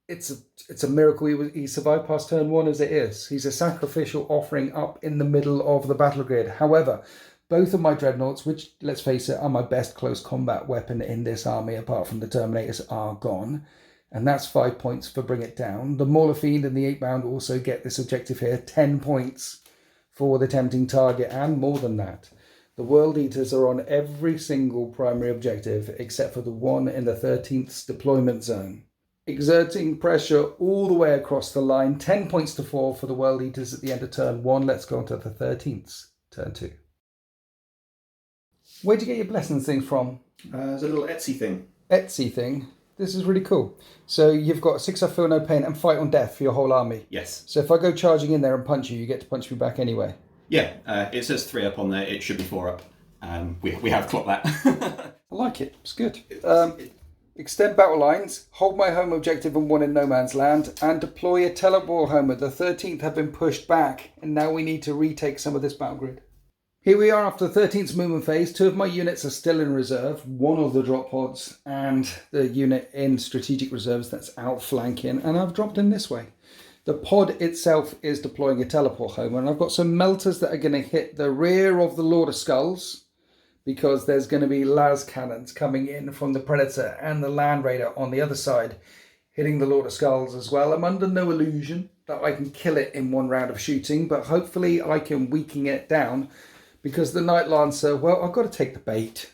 it's a miracle he survived past turn 1 as it is. He's a sacrificial offering up in the middle of the battle grid. However, both of my Dreadnoughts, which, let's face it, are my best close combat weapon in this army, apart from the Terminators, are gone. And that's 5 points for Bring It Down. The Mauler Fiend and the 8 bound also get this objective here. 10 points for the tempting target, and more than that. The World Eaters are on every single primary objective, except for the one in the 13th deployment zone. Exerting pressure all the way across the line. 10 points to 4 for the World Eaters at the end of turn 1. Let's go on to the 13th, turn 2. Where'd you get your blessings thing from? There's a little Etsy thing. Etsy thing. This is really cool. So you've got 6 I feel no pain and fight on death for your whole army. Yes. So if I go charging in there and punch you, you get to punch me back anyway. Yeah, it says 3 up on there. It should be 4 up. We have clocked that. I like it. It's good. Extend battle lines, hold my home objective and 1 in no man's land, and deploy a teleport homer. The 13th have been pushed back, and now we need to retake some of this battle grid. Here we are after the 13th movement phase. 2 of my units are still in reserve, 1 of the drop pods, and the unit in strategic reserves that's outflanking, and I've dropped in this way. The pod itself is deploying a teleport homer, and I've got some melters that are going to hit the rear of the Lord of Skulls, because there's going to be las cannons coming in from the Predator and the Land Raider on the other side, hitting the Lord of Skulls as well. I'm under no illusion that I can kill it in 1 round of shooting, but hopefully I can weaken it down, because the Night Lancer, well, I've got to take the bait.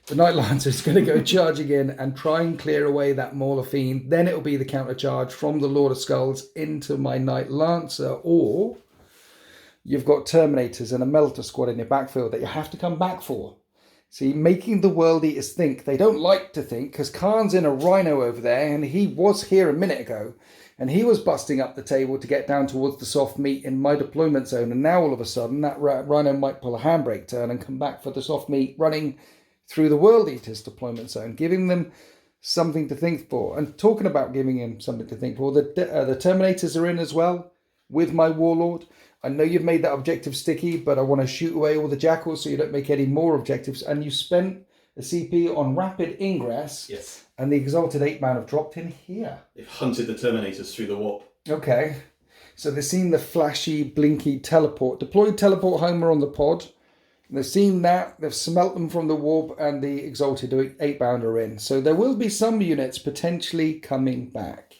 The Night Lancer is going to go charging in and try and clear away that Mauler Fiend. Then it'll be the counter charge from the Lord of Skulls into my Night Lancer. Or you've got Terminators and a Melter squad in your backfield that you have to come back for. See, making the World Eaters think. They don't like to think, because Khan's in a Rhino over there, and he was here a minute ago. And he was busting up the table to get down towards the soft meat in my deployment zone. And now all of a sudden, that Rhino might pull a handbrake turn and come back for the soft meat running through the World Eaters deployment zone, giving them something to think for. And talking about giving him something to think for, the Terminators are in as well. with my Warlord. I know you've made that objective sticky, but I want to shoot away all the Jackals so you don't make any more objectives. And you spent a CP on rapid ingress. Yes. And the Exalted 8-man have dropped in here. They've hunted the Terminators through the warp. Okay. So they've seen the flashy, blinky teleport. Deployed teleport Homer on the pod. They've seen that. They've smelt them from the warp and the Exalted 8-bound are in. So there will be some units potentially coming back.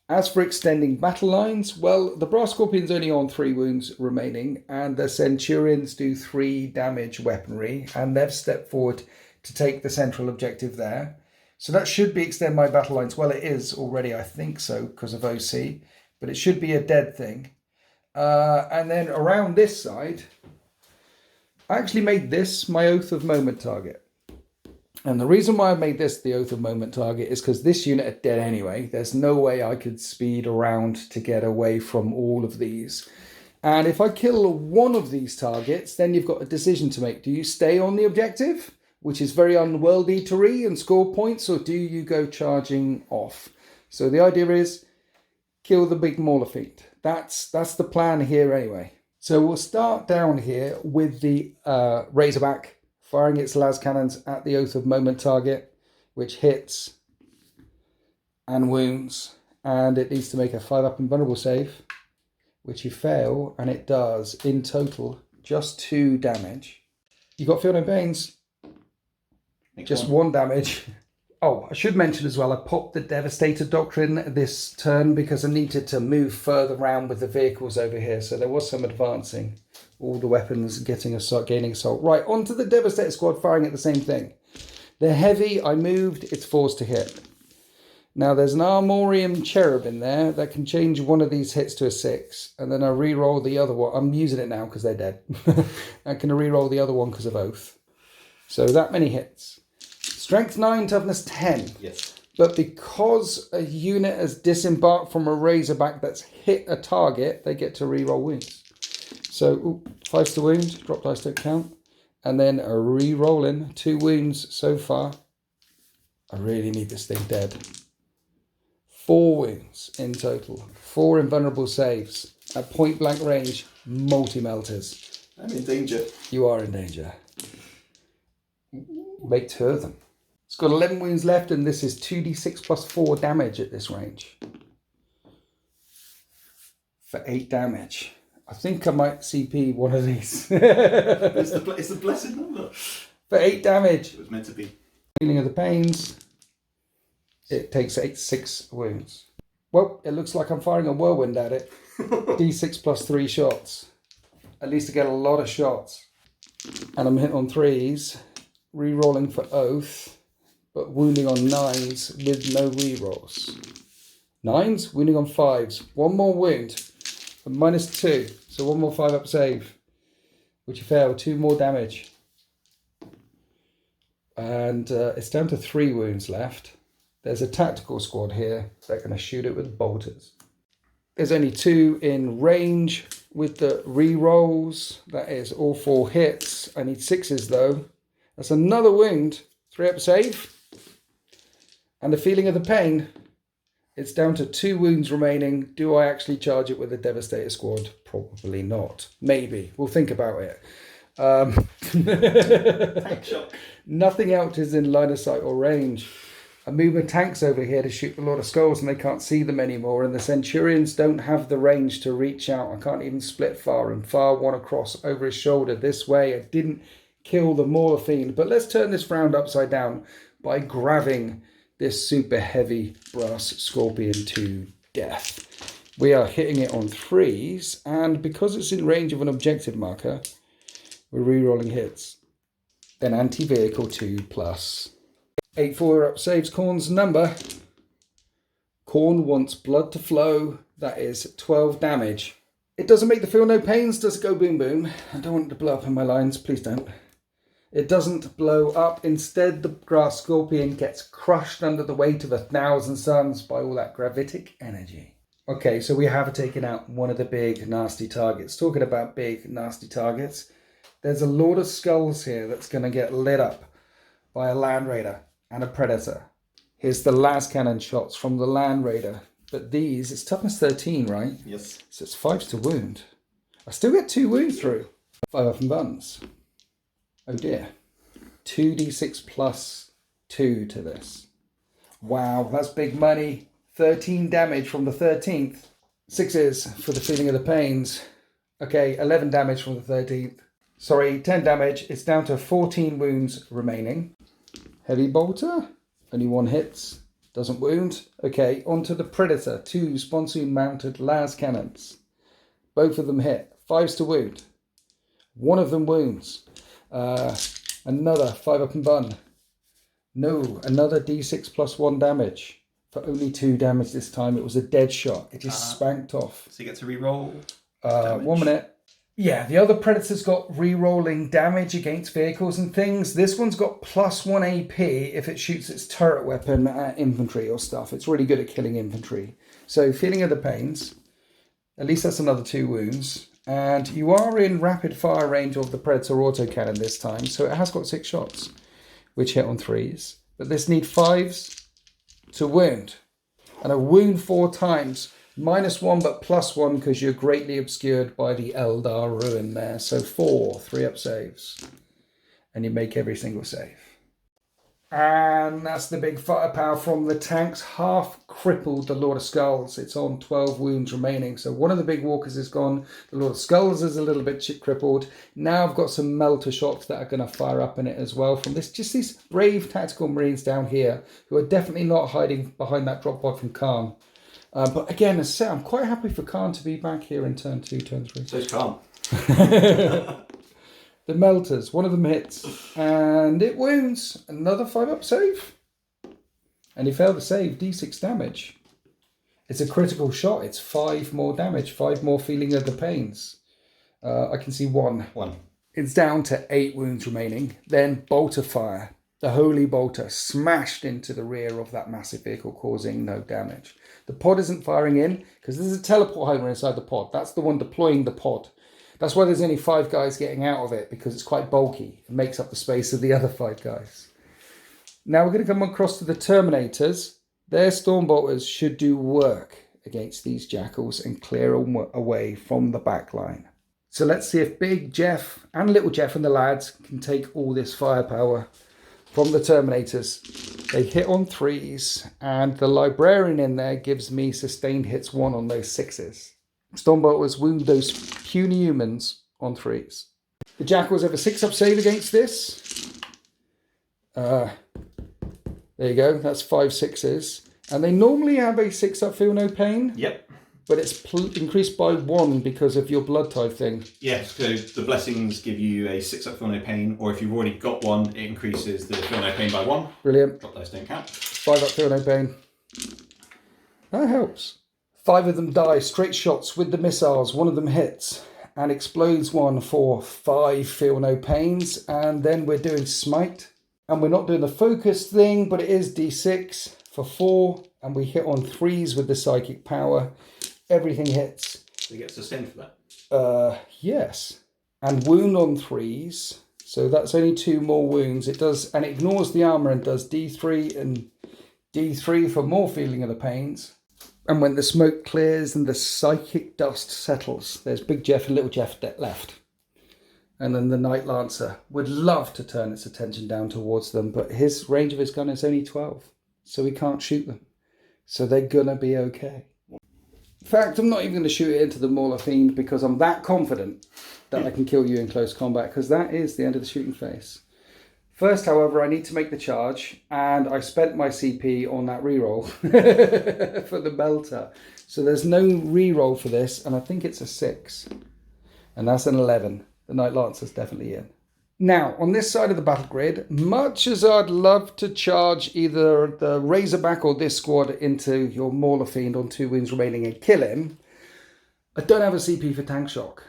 As for extending battle lines, well, the Brass Scorpion's only on 3 wounds remaining, and the Centurions do 3 damage weaponry, and they've stepped forward to take the central objective there. So that should be extend my battle lines. Well, it is already, I think so, because of OC, but it should be a dead thing. And then around this side, I actually made this my Oath of Moment target. And the reason why I made this the Oath of Moment target is because this unit are dead anyway. There's no way I could speed around to get away from all of these. And if I kill one of these targets, then you've got a decision to make. Do you stay on the objective, which is very unworld eatery and score points, or do you go charging off? So the idea is kill the big Mauler Fiend. That's the plan here anyway. So we'll start down here with the Razorback, firing its las cannons at the Oath of Moment target, which hits and wounds. And it needs to make a 5-up invulnerable save, which you fail, and it does, in total, just 2 damage. You got Feel No Pains. Just 1 damage. Oh, I should mention as well, I popped the Devastator Doctrine this turn because I needed to move further around with the vehicles over here. So there was some advancing. All the weapons gaining assault. Right, onto the Devastator Squad firing at the same thing. They're heavy. I moved. It's forced to hit. Now there's an Armorium Cherub in there that can change one of these hits to a 6. And then I re-roll the other one. I'm using it now because they're dead. I can re-roll the other one because of Oath. So that many hits. Strength 9, toughness 10. Yes. But because a unit has disembarked from a Razorback that's hit a target, they get to re-roll wounds. So, 5's the wound, drop dice don't count. And then a re-rolling, 2 wounds so far. I really need this thing dead. 4 wounds in total. 4 invulnerable saves. At point blank range, multi-melters. I'm in danger. You are in danger. Make 2 of them. It's got 11 wounds left, and this is 2d6 plus 4 damage at this range. For 8 damage. I think I might CP one of these. It's the blessed number. For 8 damage. It was meant to be. Healing of the pains. It takes 6 wounds. Well, it looks like I'm firing a whirlwind at it. D6 plus 3 shots. At least I get a lot of shots. And I'm hit on 3s. Re-rolling for Oath. But wounding on 9s with no re-rolls. 9s, wounding on 5s. 1 more wound. And -2. So 1 more 5-up save. Which you fail. 2 more damage. And it's down to 3 wounds left. There's a tactical squad here. They're going to shoot it with bolters. There's only 2 in range with the re-rolls. That is all 4 hits. I need 6s though. That's another wound. 3-up save. And the feeling of the pain. It's down to 2 wounds remaining. Do I actually charge it with a Devastator Squad? Probably not. Maybe. We'll think about it. Tank shock. Nothing else is in line of sight or range. I move my tanks over here to shoot a lot of skulls and they can't see them anymore. And the Centurions don't have the range to reach out. I can't even split far, and far one across over his shoulder this way. I didn't kill the Mauler Fiend. But let's turn this round upside down by grabbing this super heavy Brass Scorpion to death. We are hitting it on 3s, and because it's in range of an objective marker, we're re-rolling hits. Then anti-vehicle 2+. 8 4-up saves Khorne's number. Khorne wants blood to flow. That is 12 damage. It doesn't make the feel no pains, does it go boom boom? I don't want it to blow up in my lines, please don't. It doesn't blow up. Instead, the Brass Scorpion gets crushed under the weight of 1,000 suns by all that gravitic energy. Okay, so we have taken out one of the big nasty targets. Talking about big nasty targets, there's a Lord of Skulls here that's going to get lit up by a Land Raider and a Predator. Here's the las cannon shots from the Land Raider. But these, it's toughness 13, right? Yes. So it's 5s to wound. I still get 2 wounds through. 5 up and buns. Oh dear. 2d6 plus 2 to this. Wow, that's big money. 13 damage from the 13th. 6s for the feeling of the pains. Okay, 11 damage from the 13th. Sorry, 10 damage. It's down to 14 wounds remaining. Heavy bolter. Only 1 hits. Doesn't wound. Okay, on to the Predator. 2 sponsoon mounted las cannons. Both of them hit. 5s to wound. One of them wounds. Another 5 up and bun. No, another d6 plus 1 damage. For only 2 damage this time. It was a dead shot. It just spanked off. So you get to re-roll. 1 minute. Yeah, the other Predator's got re-rolling damage against vehicles and things. This one's got plus 1 AP if it shoots its turret weapon at infantry or stuff. It's really good at killing infantry. So, feeling of the pains. At least that's another 2 wounds. And you are in rapid fire range of the Predator autocannon this time. So it has got 6 shots, which hit on 3s. But this needs 5s to wound. And a wound 4 times. -1 but +1 because you're greatly obscured by the Eldar ruin there. So 4 3-up saves. And you make every single save. And that's the big firepower from the tanks. Half crippled the Lord of Skulls. It's on 12 wounds remaining. So one of the big walkers is gone. The Lord of Skulls is a little bit crippled. Now I've got some melter shots that are going to fire up in it as well from this. Just these brave tactical marines down here who are definitely not hiding behind that drop pod from Khan. But again, as I said, I'm quite happy for Khan to be back here in turn 2, turn 3. So it's Khan. The melters, one of them hits, and it wounds. Another 5-up save. And he failed to save, d6 damage. It's a critical shot. It's 5 more damage, 5 more feeling of the pains. I can see 1. It's down to 8 wounds remaining. Then bolter fire. The holy bolter smashed into the rear of that massive vehicle, causing no damage. The pod isn't firing in because there's a teleport homer inside the pod. That's the one deploying the pod. That's why there's only 5 guys getting out of it, because it's quite bulky. It makes up the space of the other 5 guys. Now we're going to come across to the Terminators. Their Stormbolters should do work against these Jackals and clear them away from the back line. So let's see if Big Jeff and Little Jeff and the lads can take all this firepower from the Terminators. They hit on 3s, and the Librarian in there gives me sustained hits 1 on those 6s. Stormbolters wound those puny humans on 3s. The Jackals have a 6-up save against this. There you go, that's 5 6s. And they normally have a 6-up feel no pain. Yep. But it's increased by 1 because of your blood type thing. Yeah, so the blessings give you a 6-up feel no pain, or if you've already got 1, it increases the feel no pain by 1. Brilliant. Drop dice don't count. 5-up feel no pain. That helps. 5 of them die, straight shots with the missiles. 1 of them hits and explodes 1 for 5 feel no pains. And then we're doing smite. And we're not doing the focus thing, but it is d6 for 4. And we hit on 3s with the psychic power. Everything hits. So you get sustained for that? Yes. And wound on 3s. So that's only 2 more wounds. It does, and it ignores the armor and does d3 and d3 for more feeling of the pains. And when the smoke clears and the psychic dust settles, there's Big Jeff and Little Jeff left. And then the Night Lancer would love to turn its attention down towards them, but his range of his gun is only 12, so he can't shoot them. So they're gonna be okay. In fact, I'm not even going to shoot it into the Mauler Fiend because I'm that confident that I can kill you in close combat, because that is the end of the shooting phase. First, however, I need to make the charge, and I spent my CP on that reroll for the Melter. So there's no reroll for this, and I think it's a 6. And that's an 11. The Night Lancer's definitely in. Now, on this side of the battle grid, much as I'd love to charge either the Razorback or this squad into your Mauler Fiend on 2 wounds remaining and kill him, I don't have a CP for Tank Shock.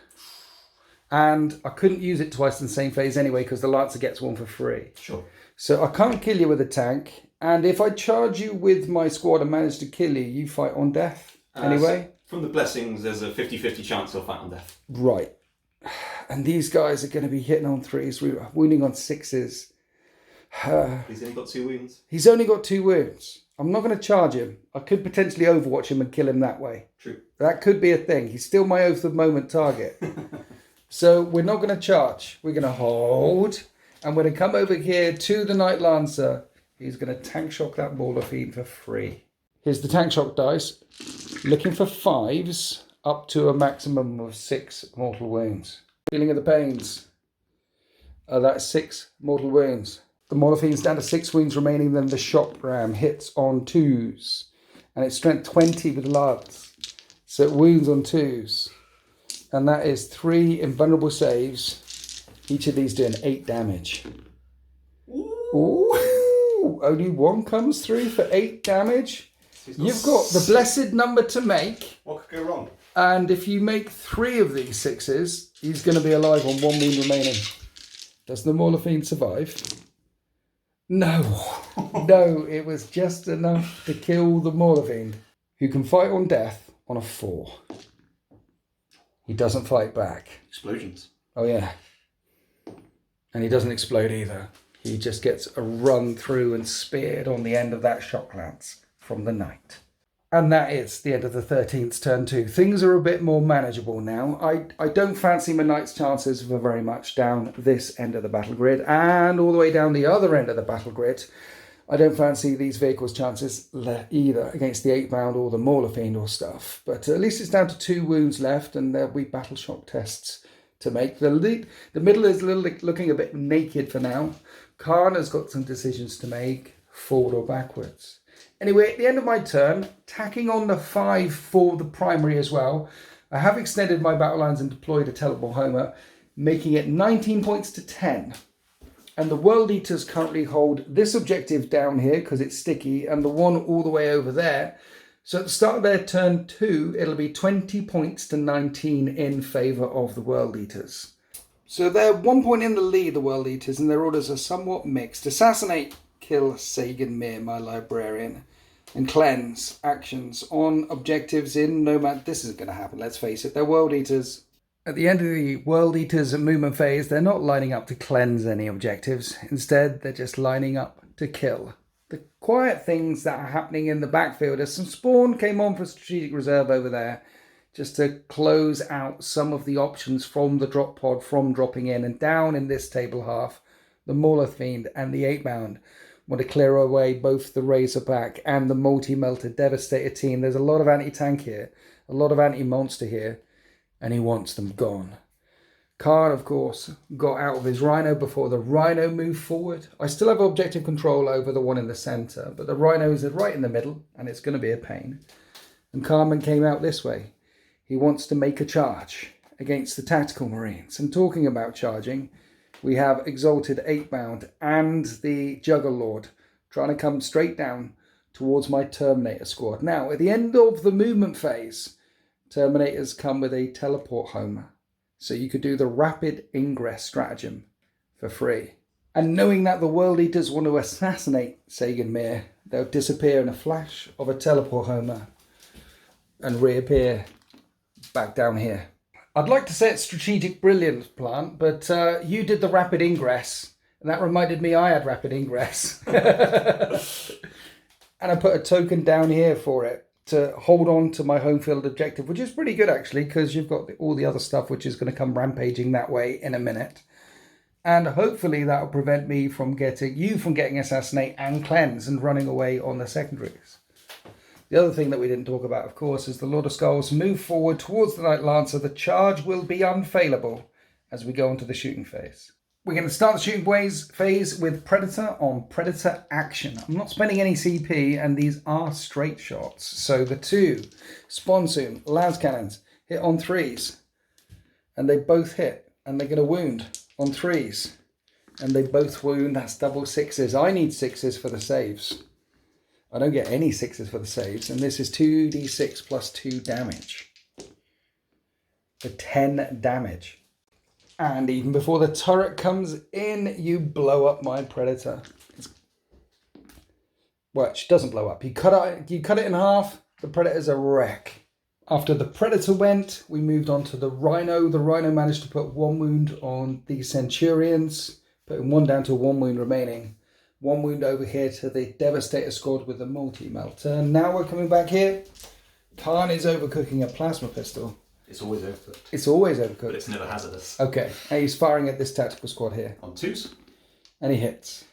And I couldn't use it twice in the same phase anyway, because the Lancer gets 1 for free. Sure. So I can't kill you with a tank. And if I charge you with my squad and manage to kill you, you fight on death anyway. So from the blessings, there's a 50-50 chance he'll fight on death. Right. And these guys are going to be hitting on 3s, wounding on 6s. He's only got 2 wounds. He's only got 2 wounds. I'm not going to charge him. I could potentially overwatch him and kill him that way. True. That could be a thing. He's still my oath of moment target. So we're not going to charge. We're going to hold. And we're going to come over here to the Knight Lancer. He's going to tank shock that Mauler Fiend for free. Here's the tank shock dice. Looking for 5s up to a maximum of 6 mortal wounds. Feeling of the pains. That's 6 mortal wounds. The Mauler Fiend's down to 6 wounds remaining. Then the shock ram hits on 2s. And it's strength 20 with Lance. So it wounds on 2s. And that is 3 invulnerable saves. Each of these doing 8 damage. Ooh. Only 1 comes through for 8 damage. You've got the blessed number to make. What could go wrong? And if you make 3 of these 6s, he's going to be alive on 1 wound remaining. Does the Mauler Fiend survive? No. No, it was just enough to kill the Mauler Fiend, who can fight on death on a 4. He doesn't fight back. Explosions. Oh, yeah. And he doesn't explode either. He just gets a run through and speared on the end of that shock lance from the knight. And that is the end of the 13th turn 2. Things are a bit more manageable now. I don't fancy my knight's chances for very much down this end of the battle grid, and all the way down the other end of the battle grid. I don't fancy these vehicles' chances either against the 8-bound or the Mauler Fiend or stuff. But at least it's down to 2 wounds left, and there'll be battle shock tests to make. The middle is looking a bit naked for now. Khan has got some decisions to make, forward or backwards. Anyway, at the end of my turn, tacking on the 5 for the primary as well, I have extended my battle lines and deployed a teleport homer, making it 19 points to 10. And the World Eaters currently hold this objective down here because it's sticky, and the one all the way over there. So at the start of their turn 2, it'll be 20 points to 19 in favour of the World Eaters. So they're 1 point in the lead, the World Eaters, and their orders are somewhat mixed. Assassinate, kill Sagan Mir, my librarian, and cleanse actions on objectives in Nomad. This isn't going to happen, let's face it. They're World Eaters. At the end of the World Eaters movement phase, they're not lining up to cleanse any objectives. Instead, they're just lining up to kill. The quiet things that are happening in the backfield, as some spawn came on for strategic reserve over there, just to close out some of the options from the drop pod from dropping in. And down in this table half, the Mauler Fiend and the 8-bound want to clear away both the Razorback and the Multi-Melter Devastator team. There's a lot of anti-tank here, a lot of anti-monster here, and he wants them gone. Khan, of course, got out of his Rhino before the Rhino moved forward. I still have objective control over the one in the centre, but the Rhino is right in the middle, and it's going to be a pain. And Carmen came out this way. He wants to make a charge against the Tactical Marines. And talking about charging, we have Exalted 8-bound and the Juggerlord trying to come straight down towards my Terminator squad. Now, at the end of the movement phase, Terminators come with a teleport homer. So you could do the rapid ingress stratagem for free. And knowing that the World Eaters want to assassinate Sagan Mir, they'll disappear in a flash of a teleport homer and reappear back down here. I'd like to say it's strategic brilliance, Plant, but you did the rapid ingress, and that reminded me I had rapid ingress. And I put a token down here for it to hold on to my home field objective, which is pretty good actually, because you've got all the other stuff which is going to come rampaging that way in a minute. And hopefully that'll prevent me from getting assassinate and cleanse and running away on the secondaries. The other thing that we didn't talk about, of course, is the Lord of Skulls move forward towards the Knight Lancer. The charge will be unfailable as we go into the shooting phase. We're going to start the shooting phase with Predator on Predator action. I'm not spending any CP, and these are straight shots. So the 2 Sponsoon Las Cannons hit on 3s, and they both hit, and they're going to wound on 3s, and they both wound. That's double 6s. I need 6s for the saves. I don't get any 6s for the saves, and this is 2d6 plus 2 damage. For 10 damage. And even before the turret comes in, you blow up my Predator. Well, she doesn't blow up. You cut it in half, the Predator's a wreck. After the Predator went, we moved on to the Rhino. The Rhino managed to put 1 wound on the Centurions, putting 1 down to 1 wound remaining. 1 wound over here to the Devastator squad with the multi-melter. Now we're coming back here. Khan is overcooking a plasma pistol. It's always overcooked. It's always overcooked. But it's never hazardous. Okay, and he's firing at this tactical squad here. On 2s. And he hits.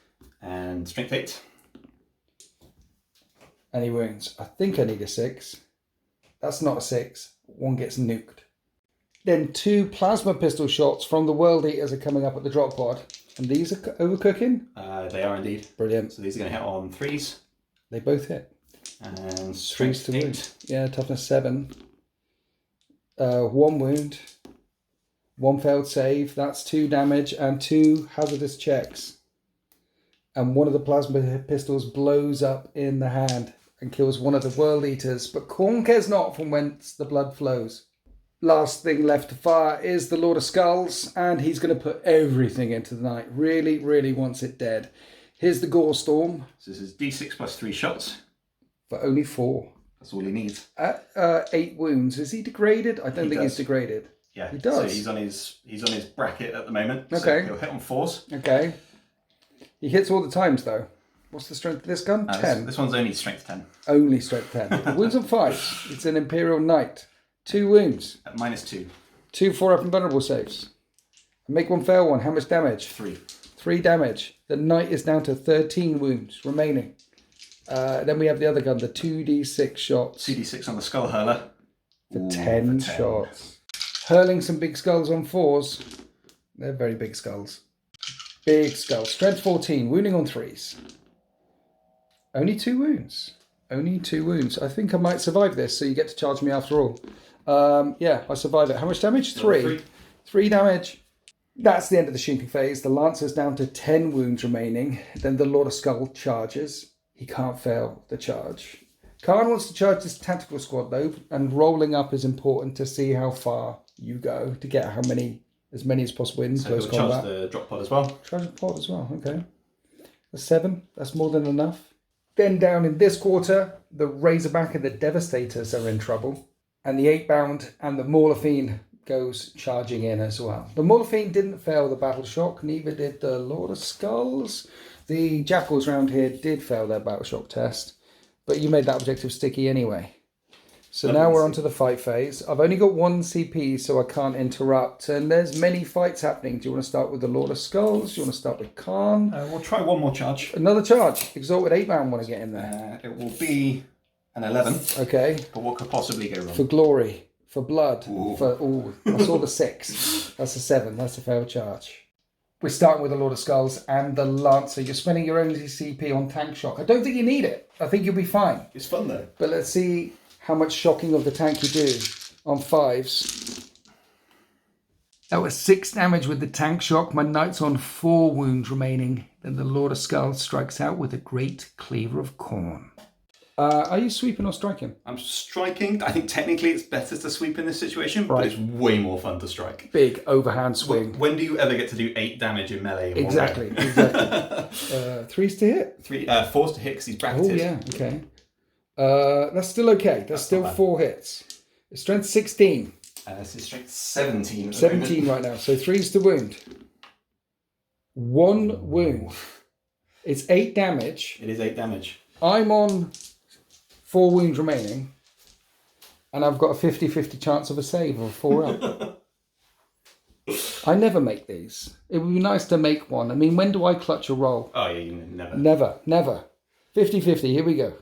And strength 8. And he wounds. I think I need a 6. That's not a 6. 1 gets nuked. Then 2 plasma pistol shots from the World Eaters are coming up at the drop pod. And these are overcooking? They are indeed. Brilliant. So these are going to hit on 3s. They both hit. And 3s strength to 8. wound. Yeah, toughness 7. 1 wound. 1 failed save. That's 2 damage and 2 hazardous checks. And one of the plasma pistols blows up in the hand and kills one of the World Eaters. But Khorne cares not from whence the blood flows. Last thing left to fire is the Lord of Skulls, and he's going to put everything into the night. Really, really wants it dead. Here's the Gore Storm. So this is D6 plus 3 shots. For only 4. That's all he needs. At 8 wounds. Is he degraded? I don't think he's degraded. Yeah, he does. So he's on his bracket at the moment. Okay. So he'll hit on 4s. Okay. He hits all the times though. What's the strength of this gun? 10. This one's only strength 10. Only strength 10. Wounds on 5s. It's an Imperial Knight. 2 wounds. At -2. 2 4-up and vulnerable saves. Make 1 fail 1. How much damage? 3. 3 damage. The Knight is down to 13 wounds remaining. Then we have the other gun, the 2d6 shots. 2d6 on the Skull Hurler. For 10 shots. Hurling some big skulls on 4s. They're very big skulls. Big skulls. Strength 14. Wounding on 3s. Only 2 wounds. Only 2 wounds. I think I might survive this, so you get to charge me after all. Yeah, I survive it. How much damage? 3. 3 damage. That's the end of the shooting phase. The Lancer's down to 10 wounds remaining. Then the Lord of Skull charges. He can't fail the charge. Khan wants to charge this tactical squad though, and rolling up is important to see how far you go to get as many as possible in close combat. Charge the drop pod as well. Charge the pod as well, okay. That's 7. That's more than enough. Then down in this quarter, the Razorback and the Devastators are in trouble. And the 8-bound and the Morlafine goes charging in as well. The Morlafine didn't fail the battle shock, neither did the Lord of Skulls. The Jackals round here did fail their battle shock test, but you made that objective sticky anyway. So now we're on to the fight phase. I've only got 1 CP, so I can't interrupt. And there's many fights happening. Do you want to start with the Lord of Skulls? Do you want to start with Khan? We'll try one more charge. Another charge. Exalted 8-bound want to get in there. It will be an 11. Okay. But what could possibly go wrong? For glory. For blood. Ooh. I saw the 6. That's a 7. That's a failed charge. We're starting with the Lord of Skulls and the Lancer. You're spending your own CP on tank shock. I don't think you need it. I think you'll be fine. It's fun though. But let's see how much shocking of the tank you do on 5s. That was 6 damage with the tank shock. My Knight's on 4 wounds remaining. Then the Lord of Skulls strikes out with a great cleaver of Khorne. Are you sweeping or striking? I'm striking. I think technically it's better to sweep in this situation, but it's way more fun to strike. Big overhand swing. When do you ever get to do 8 damage in melee? In Exactly. 3s to hit? 4s to hit because he's bracketed. Oh, yeah, okay. That's still okay. That's still 4 hits. It's strength 16. This is strength 17. 17 right now. So 3s to wound. 1 wound. It's 8 damage. It is 8 damage. I'm on 4 wounds remaining. And I've got a 50-50 chance of a save of 4 up. I never make these. It would be nice to make one. I mean, when do I clutch a roll? Oh, yeah, you never. Never. 50-50. Here we go.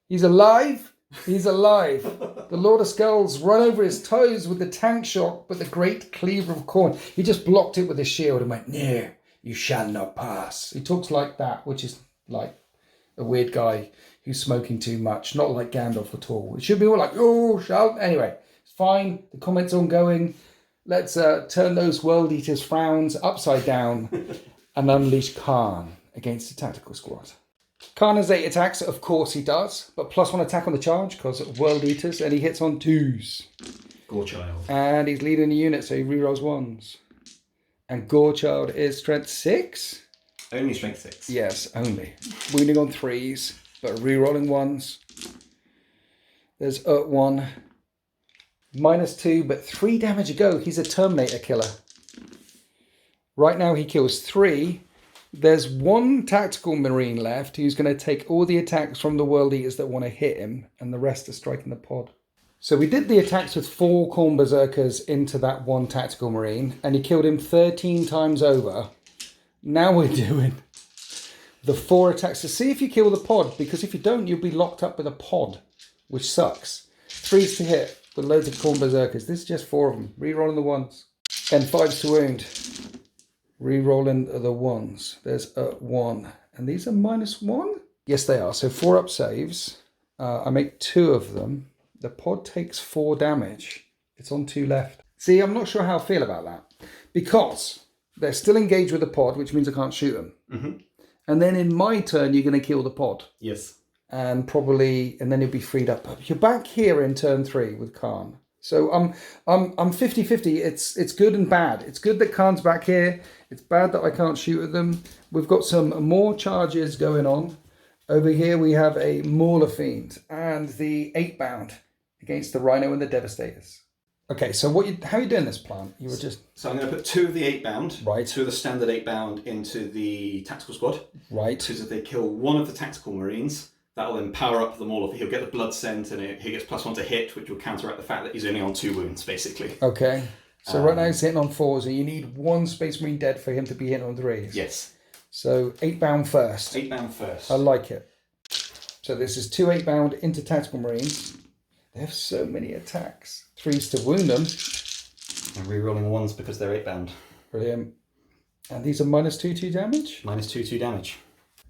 He's alive. He's alive. The Lord of Skulls run over his toes with the tank shock, but the great cleaver of Khorne. He just blocked it with his shield and went, "No, you shall not pass." He talks like that, which is like a weird guy who's smoking too much. Not like Gandalf at all. It should be all like, "Oh, shout." Anyway, it's fine. The comment's ongoing. Let's turn those World Eaters' frowns upside down and unleash Khan against the tactical squad. Khan has 8 attacks, of course he does, but +1 attack on the charge because of World Eaters, and he hits on 2s. Gorechild. And he's leading the unit, so he rerolls 1s. And Gorechild is strength 6? Only strength 6. Yes, only. Wounding on 3s, but rerolling 1s. There's 1. -2, but 3 damage a go. He's a Terminator killer. Right now he kills 3. There's one tactical marine left who's going to take all the attacks from the World Eaters that want to hit him, and the rest are striking the pod. So we did the attacks with 4 Khorne Berserkers into that one tactical marine, and he killed him 13 times over. Now we're doing the 4 attacks to see if you kill the pod, because if you don't, you'll be locked up with a pod, which sucks. 3s to hit with loads of Khorne Berserkers. This is just 4 of them. Rerolling the 1s. And 5s to wound. Rerolling the 1s. There's a 1. And these are -1? Yes, they are. So 4 up saves. I make 2 of them. The pod takes 4 damage. It's on 2 left. See, I'm not sure how I feel about that. Because they're still engaged with the pod, which means I can't shoot them. Mm-hmm. And then in my turn, you're going to kill the pod. Yes. And then you'll be freed up. You're back here in turn 3 with Khan. So I'm 50-50. It's good and bad. It's good that Khan's back here. It's bad that I can't shoot at them. We've got some more charges going on. Over here we have a Mauler Fiend and the 8-bound against the Rhino and the Devastators. Okay, so how are you doing this plan? You were just... So I'm going to put 2 of the 8-bound, right, 2 of the standard 8-bound into the tactical squad. Right. Because if they kill 1 of the tactical marines, that will then power up the Mauler. He'll get the blood scent and he gets +1 to hit, which will counteract the fact that he's only on 2 wounds, basically. Okay. So right now he's hitting on 4s, and you need 1 Space Marine dead for him to be hitting on 3s. Yes. So 8-bound first. 8-bound first. I like it. So this is 2 8-bound into tactical marines. They have so many attacks. 3s to wound them. And re-rolling 1s because they're 8-bound. Brilliant. And these are -2/2 damage? -2/2 damage.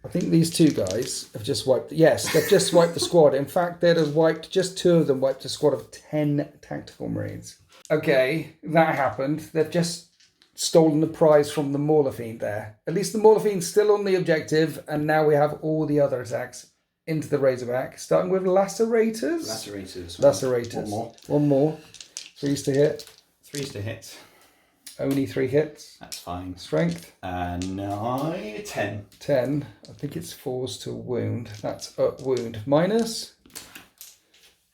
I think these 2 guys have just wiped... Yes, they've just wiped the squad. In fact, they'd have wiped... Just 2 of them wiped a squad of 10 tactical marines. Okay, that happened. They've just stolen the prize from the Mauler Fiend there. At least the Mauler Fiend's still on the objective, and now we have all the other attacks into the Razorback, starting with Lacerators. Lacerators. One more. 3s to hit. 3s to hit. Only 3 hits. That's fine. Strength. 9, 10. 10. I think it's 4s to wound. That's up wound. Minus?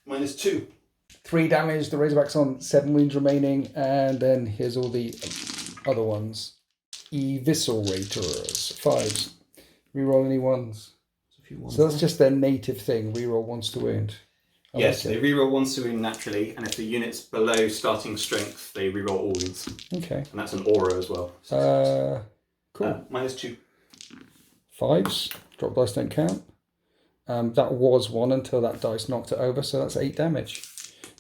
-2. 3 damage. The Razorback's on 7 wounds remaining. And then here's all the other ones. Eviscerators. 5s. Reroll any 1s. So that's just their native thing. Reroll 1s to wound. Yes, they reroll 1s to wound naturally, and if the unit's below starting strength, they reroll all wounds. Okay. And that's an aura as well. Cool. -2. 5s. Drop dice don't count. That was 1 until that dice knocked it over, so that's 8 damage.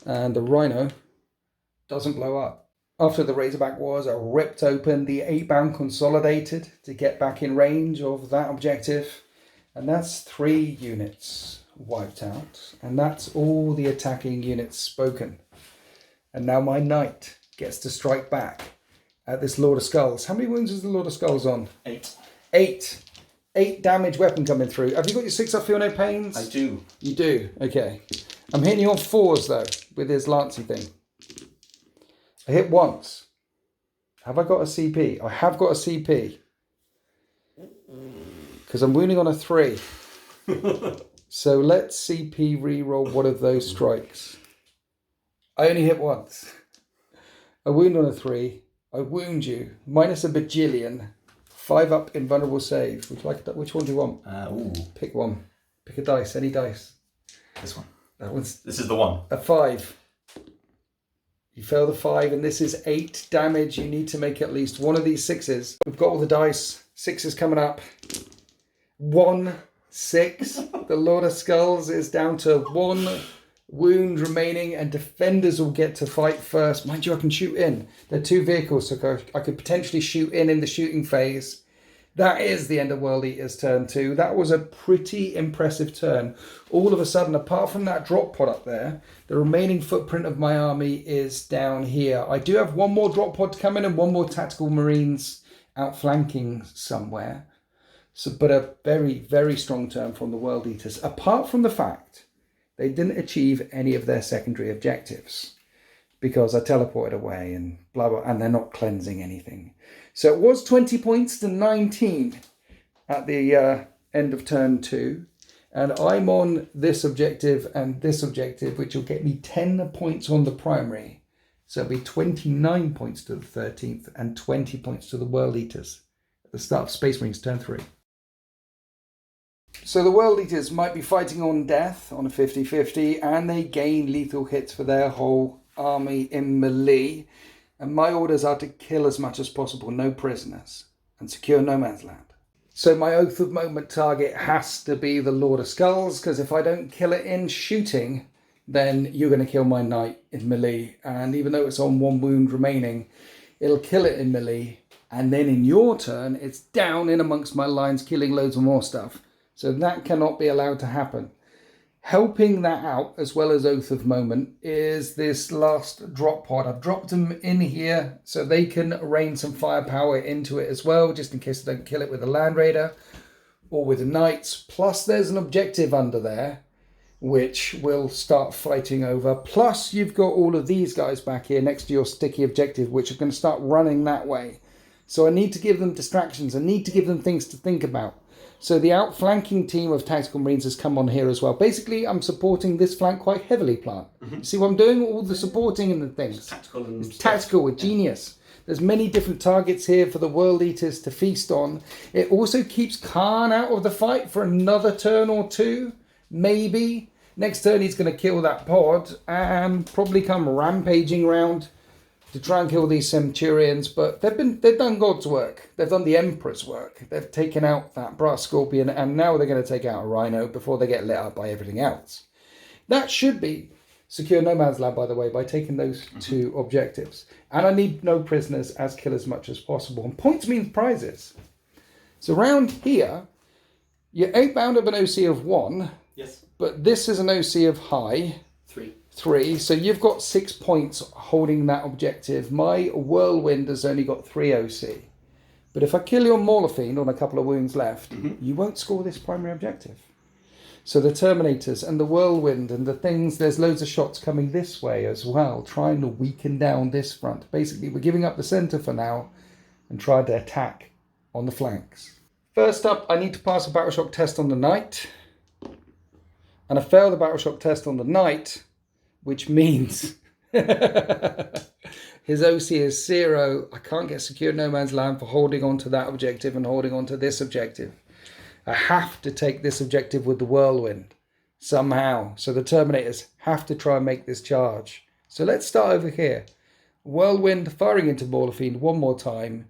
And the Rhino doesn't blow up. After the Razorback was ripped open, the 8-bound consolidated to get back in range of that objective. And that's 3 units wiped out. And that's all the attacking units spoken. And now my knight gets to strike back at this Lord of Skulls. How many wounds is the Lord of Skulls on? 8. 8 damage weapon coming through. Have you got your 6 up, feel no pains? I do. You do? Okay. I'm hitting you on 4s though, with his Lancy thing. I hit once. Have I got a CP? I have got a CP. Because I'm wounding on a 3. So let's CP reroll one of those strikes. I only hit once. I wound on a 3. I wound you. Minus a bajillion. 5 up invulnerable save. Which one do you want? Pick one. Pick a dice. Any dice. This one. This is the one. A 5. You fail the 5, and this is 8 damage. You need to make at least one of these 6s. We've got all the dice. 6s coming up. 1, 6. The Lord of Skulls is down to 1 wound remaining, and defenders will get to fight first. Mind you, I can shoot in. There are 2 vehicles, so I could potentially shoot in the shooting phase. That is the end of World Eater's turn 2. That was a pretty impressive turn. All of a sudden, apart from that drop pod up there, the remaining footprint of my army is down here. I do have 1 more drop pod coming and 1 more tactical marines outflanking somewhere. So, but a very, very strong turn from the World Eaters. Apart from the fact they didn't achieve any of their secondary objectives because I teleported away and blah, blah, and they're not cleansing anything. So it was 20 points to 19 at the end of turn 2. And I'm on this objective and this objective, which will get me 10 points on the primary. So it'll be 29 points to the 13th and 20 points to the World Eaters at the start of Space Marines turn 3. So the World Eaters might be fighting on death on a 50-50, and they gain lethal hits for their whole army in melee. And my orders are to kill as much as possible, no prisoners, and secure no man's land. So my Oath of Moment target has to be the Lord of Skulls, because if I don't kill it in shooting, then you're going to kill my knight in melee. And even though it's on 1 wound remaining, it'll kill it in melee. And then in your turn, it's down in amongst my lines, killing loads of more stuff. So that cannot be allowed to happen. Helping that out, as well as Oath of Moment, is this last drop pod. I've dropped them in here so they can rain some firepower into it as well, just in case I don't kill it with a Land Raider or with the Knights. Plus there's an objective under there, which we'll start fighting over. Plus you've got all of these guys back here next to your sticky objective, which are going to start running that way. So I need to give them distractions. I need to give them things to think about. So the outflanking team of Tactical Marines has come on here as well. Basically, I'm supporting this flank quite heavily, Plant. See what I'm doing? All the supporting and the things. It's tactical with genius. There's many different targets here for the World Eaters to feast on. It also keeps Khan out of the fight for another turn or two, maybe. Next turn he's going to kill that pod and probably come rampaging around to try and kill these Centurions, but they've done God's work. They've done the Emperor's work. They've taken out that Brass Scorpion, and now they're going to take out a Rhino before they get lit up by everything else. That should be secure no man's land, by the way, by taking those 2 objectives. And I need no prisoners, as kill as much as possible. And points means prizes. So around here, your 8-bound of an OC of 1. Yes. But this is an OC of high. 3, so you've got 6 points holding that objective. My Whirlwind has only got 3 OC. But if I kill your Mauler Fiend on a couple of wounds left, you won't score this primary objective. So the Terminators and the Whirlwind and the things, there's loads of shots coming this way as well, trying to weaken down this front. Basically, we're giving up the centre for now and trying to attack on the flanks. First up, I need to pass a Battle Shock test on the Knight. And I fail the Battle Shock test on the Knight, which means his OC is 0. I can't get secured no man's land for holding on to that objective and holding on to this objective. I have to take this objective with the Whirlwind somehow. So the Terminators have to try and make this charge. So let's start over here. Whirlwind firing into Mauler Fiend 1 more time.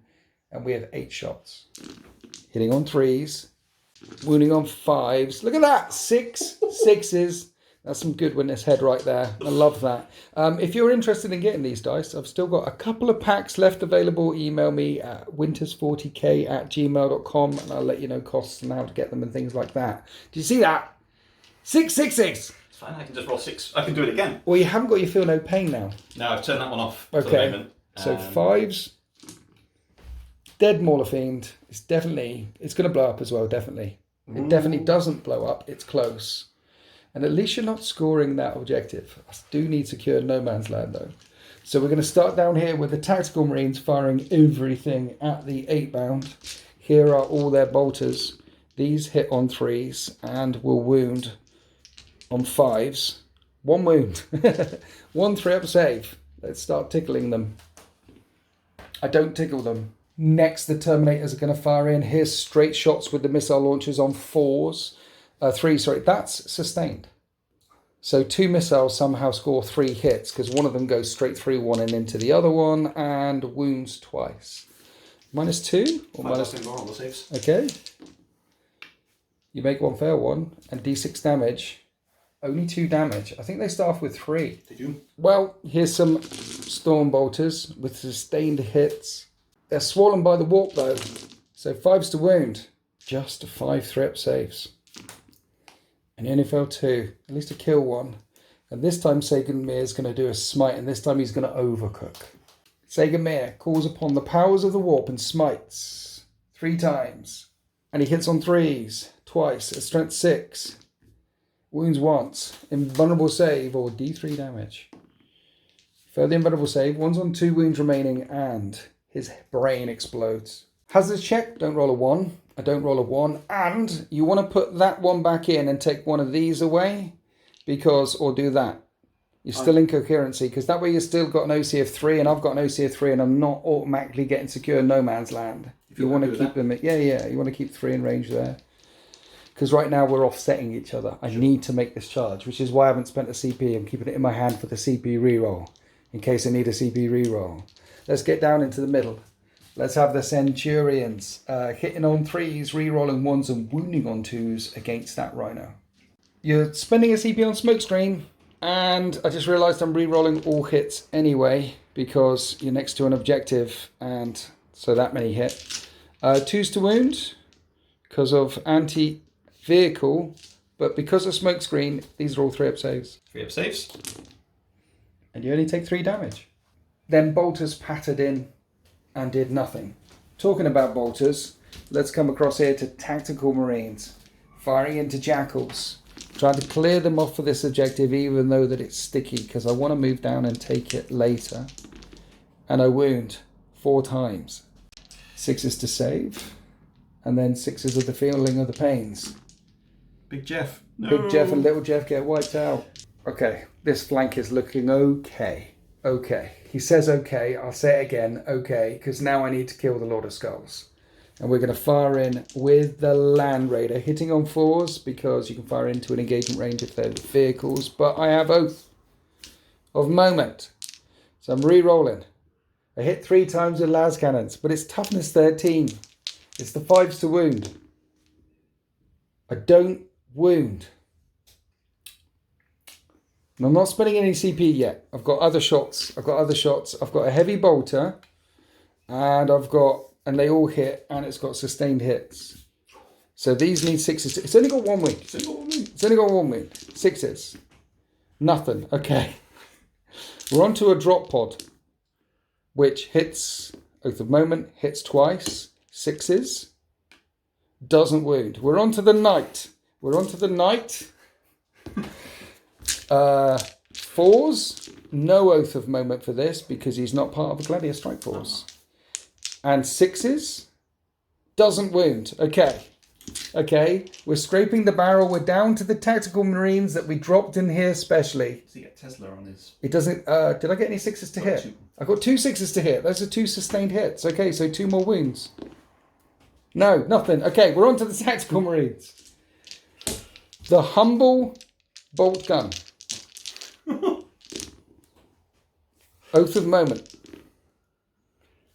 And we have 8 shots. Hitting on 3s. Wounding on 5s. Look at that. 6 6s. That's some good witness head right there. I love that. If you're interested in getting these dice, I've still got a couple of packs left available. Email me at winters40k@gmail.com and I'll let you know costs and how to get them and things like that. Do you see that? 6 6 6. It's fine, I can just roll 6. I can do it again. Well, you haven't got your Feel No Pain now. No, I've turned that one off for the Okay. moment. So 5s. Dead Mauler Fiend. It's going to blow up as well, definitely. It definitely doesn't blow up. It's close. And at least you're not scoring that objective. I do need secure no man's land though. So we're going to start down here with the Tactical Marines firing everything at the 8-bound. Here are all their bolters. These hit on 3s and will wound on 5s. 1 wound. 1 3-up save. Let's start tickling them. I don't tickle them. Next, the Terminators are going to fire in. Here's straight shots with the missile launchers on 4s. 3, sorry, that's sustained. So 2 missiles somehow score 3 hits because one of them goes straight through one and into the other one and wounds twice. -2 or -2 more on the saves. Okay. You make 1 fail 1 and d6 damage. Only 2 damage. I think they start off with 3. They do. Well, here's some Storm Bolters with sustained hits. They're swollen by the warp though. So 5s to wound. Just 5 3-up saves. And he only failed 2. At least to kill 1. And this time Sagan Mir is going to do a smite. And this time he's going to overcook. Sagan Mir calls upon the powers of the warp and smites 3 times. And he hits on 3s. Twice at strength 6. Wounds once. Invulnerable save or d3 damage. Failed the invulnerable save. 1's on 2 wounds remaining. And his brain explodes. Hazard check. Don't roll a 1. I don't roll a 1, and you want to put that one back in and take one of these away, or do that. You're still in coherency, because that way you've still got an OC of 3, and I've got an OC of 3, and I'm not automatically getting secure no man's land. You want to keep them. Yeah. You want to keep 3 in range there. Because right now we're offsetting each other. I need to make this charge, which is why I haven't spent a CP. I'm keeping it in my hand for the CP reroll, in case I need a CP reroll. Let's get down into the middle. Let's have the Centurions hitting on 3s, rerolling 1s, and wounding on 2s against that Rhino. You're spending a CP on smokescreen, and I just realised I'm rerolling all hits anyway because you're next to an objective, and so that many hit. 2s to wound because of anti-vehicle, but because of smokescreen, these are all 3-up saves. 3-up saves. And you only take 3 damage. Then bolters pattered in and did nothing. Talking about bolters, let's come across here to Tactical Marines, firing into Jackals. Trying to clear them off for this objective, even though that it's sticky, because I want to move down and take it later. And I wound 4 times. 6s to save, and then 6s of the feeling of the pains. Big Jeff. No. Big Jeff and Little Jeff get wiped out. Okay, this flank is looking okay. Okay. He says okay, I'll say it again, okay, because now I need to kill the Lord of Skulls. And we're going to fire in with the Land Raider, hitting on 4s because you can fire into an engagement range if they're vehicles. But I have Oath of Moment. So I'm re-rolling. I hit 3 times with las cannons, but it's toughness 13. It's the 5s to wound. I don't wound. And I'm not spending any CP yet. I've got other shots. I've got a heavy bolter, and and they all hit, and it's got sustained hits. So these need 6s. It's only got 1 wound. It's only got 1 wound. 6s. Nothing. Okay. We're on to a drop pod, which hits Oath of Moment, hits twice. 6s. Doesn't wound. We're on to the Knight. 4s. No Oath of Moment for this because he's not part of the Gladiator Strike Force. And 6s. Doesn't wound. Okay. We're scraping the barrel. We're down to the Tactical Marines that we dropped in here specially. Does he get Tesla on his... It doesn't... did I get any 6s to hit? 2. I got 2 6s to hit. Those are 2 sustained hits. Okay, so 2 more wounds. No, nothing. Okay, we're on to the Tactical Marines. The Humble Bolt Gun. Oath of Moment.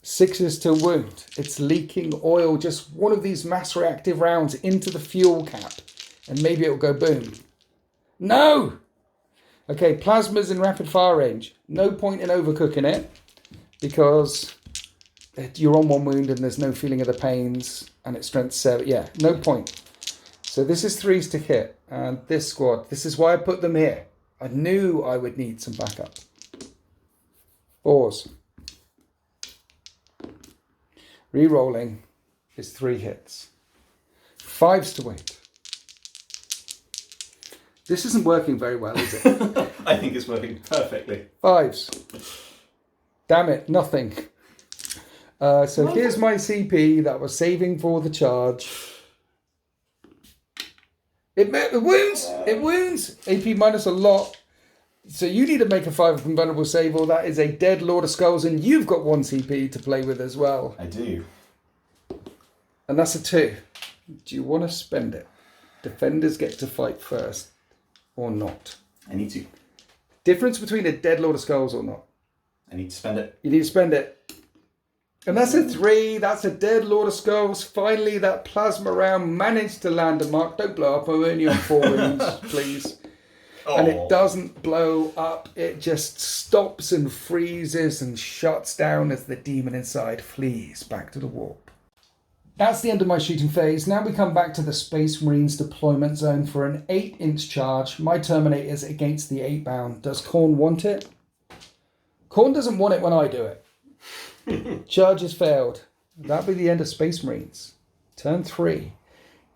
6s to wound. It's leaking oil. Just one of these mass reactive rounds into the fuel cap. And maybe it'll go boom. No! Okay, plasmas in rapid fire range. No point in overcooking it. Because you're on 1 wound and there's no feeling of the pains. And it's strength 7. Yeah, no point. So this is 3s to hit. And this squad, this is why I put them here. I knew I would need some backup. 4s. Re-rolling is 3 hits. 5s to wound. This isn't working very well, is it? I think it's working perfectly. 5s. Damn it, nothing. So here's my CP that I was saving for the charge. It wounds. It wounds. AP minus a lot. So you need to make a 5 invulnerable save, or that is a dead Lord of Skulls, and you've got 1 CP to play with as well. I do. And that's a 2. Do you want to spend it? Defenders get to fight first, or not? I need to. Difference between a dead Lord of Skulls or not? I need to spend it. You need to spend it. And that's a 3. That's a dead Lord of Skulls. Finally, that plasma round managed to land a mark. Don't blow up. I'm only on 4 wounds, please. And it doesn't blow up. It just stops and freezes and shuts down as the demon inside flees back to the warp. That's the end of my shooting phase. Now we come back to the Space Marines deployment zone for an 8-inch charge. My Terminators against the 8-bound. Does Khorne want it? Khorne doesn't want it when I do it. Charge has failed. That'll be the end of Space Marines. Turn 3.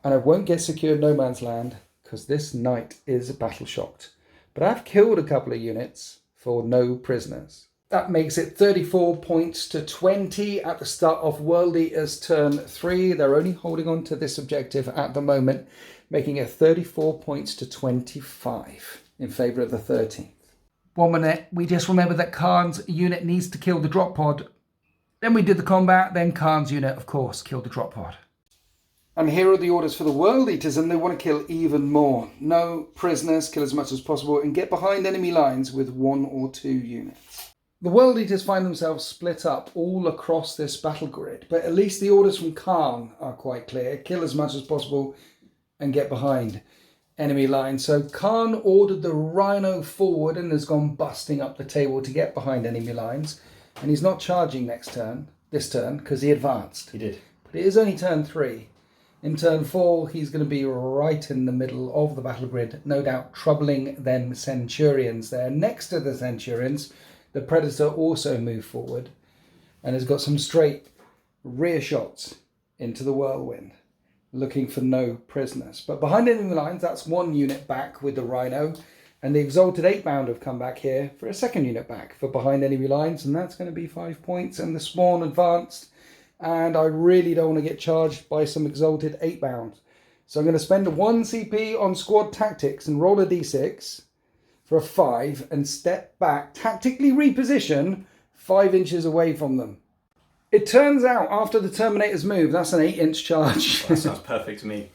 And I won't get secured no man's land because this knight is battle shocked. But I've killed a couple of units for no prisoners. That makes it 34 points to 20 at the start of World Eater's turn 3. They're only holding on to this objective at the moment, making it 34 points to 25 in favour of the 13th. 1 minute, we just remember that Khan's unit needs to kill the drop pod. Then we did the combat, then Khan's unit, of course, killed the drop pod. And here are the orders for the World Eaters, and they want to kill even more. No prisoners, kill as much as possible, and get behind enemy lines with 1 or 2 units. The World Eaters find themselves split up all across this battle grid, but at least the orders from Khan are quite clear. Kill as much as possible and get behind enemy lines. So Khan ordered the Rhino forward and has gone busting up the table to get behind enemy lines. And he's not charging this turn, because he advanced. He did. But it is only turn 3. In turn 4, he's going to be right in the middle of the battle grid, no doubt troubling them Centurions there. Next to the Centurions, the Predator also moved forward and has got some straight rear shots into the Whirlwind, looking for no prisoners. But behind enemy lines, that's 1 unit back with the Rhino, and the Exalted 8-bound have come back here for a 2nd unit back for behind enemy lines, and that's going to be 5 points. And the Spawn advanced, and I really don't want to get charged by some Exalted 8-bound. So I'm going to spend 1 CP on squad tactics and roll a d6 for a 5 and step back, tactically reposition 5 inches away from them. It turns out after the Terminator's move, that's an 8-inch charge. That sounds perfect to me.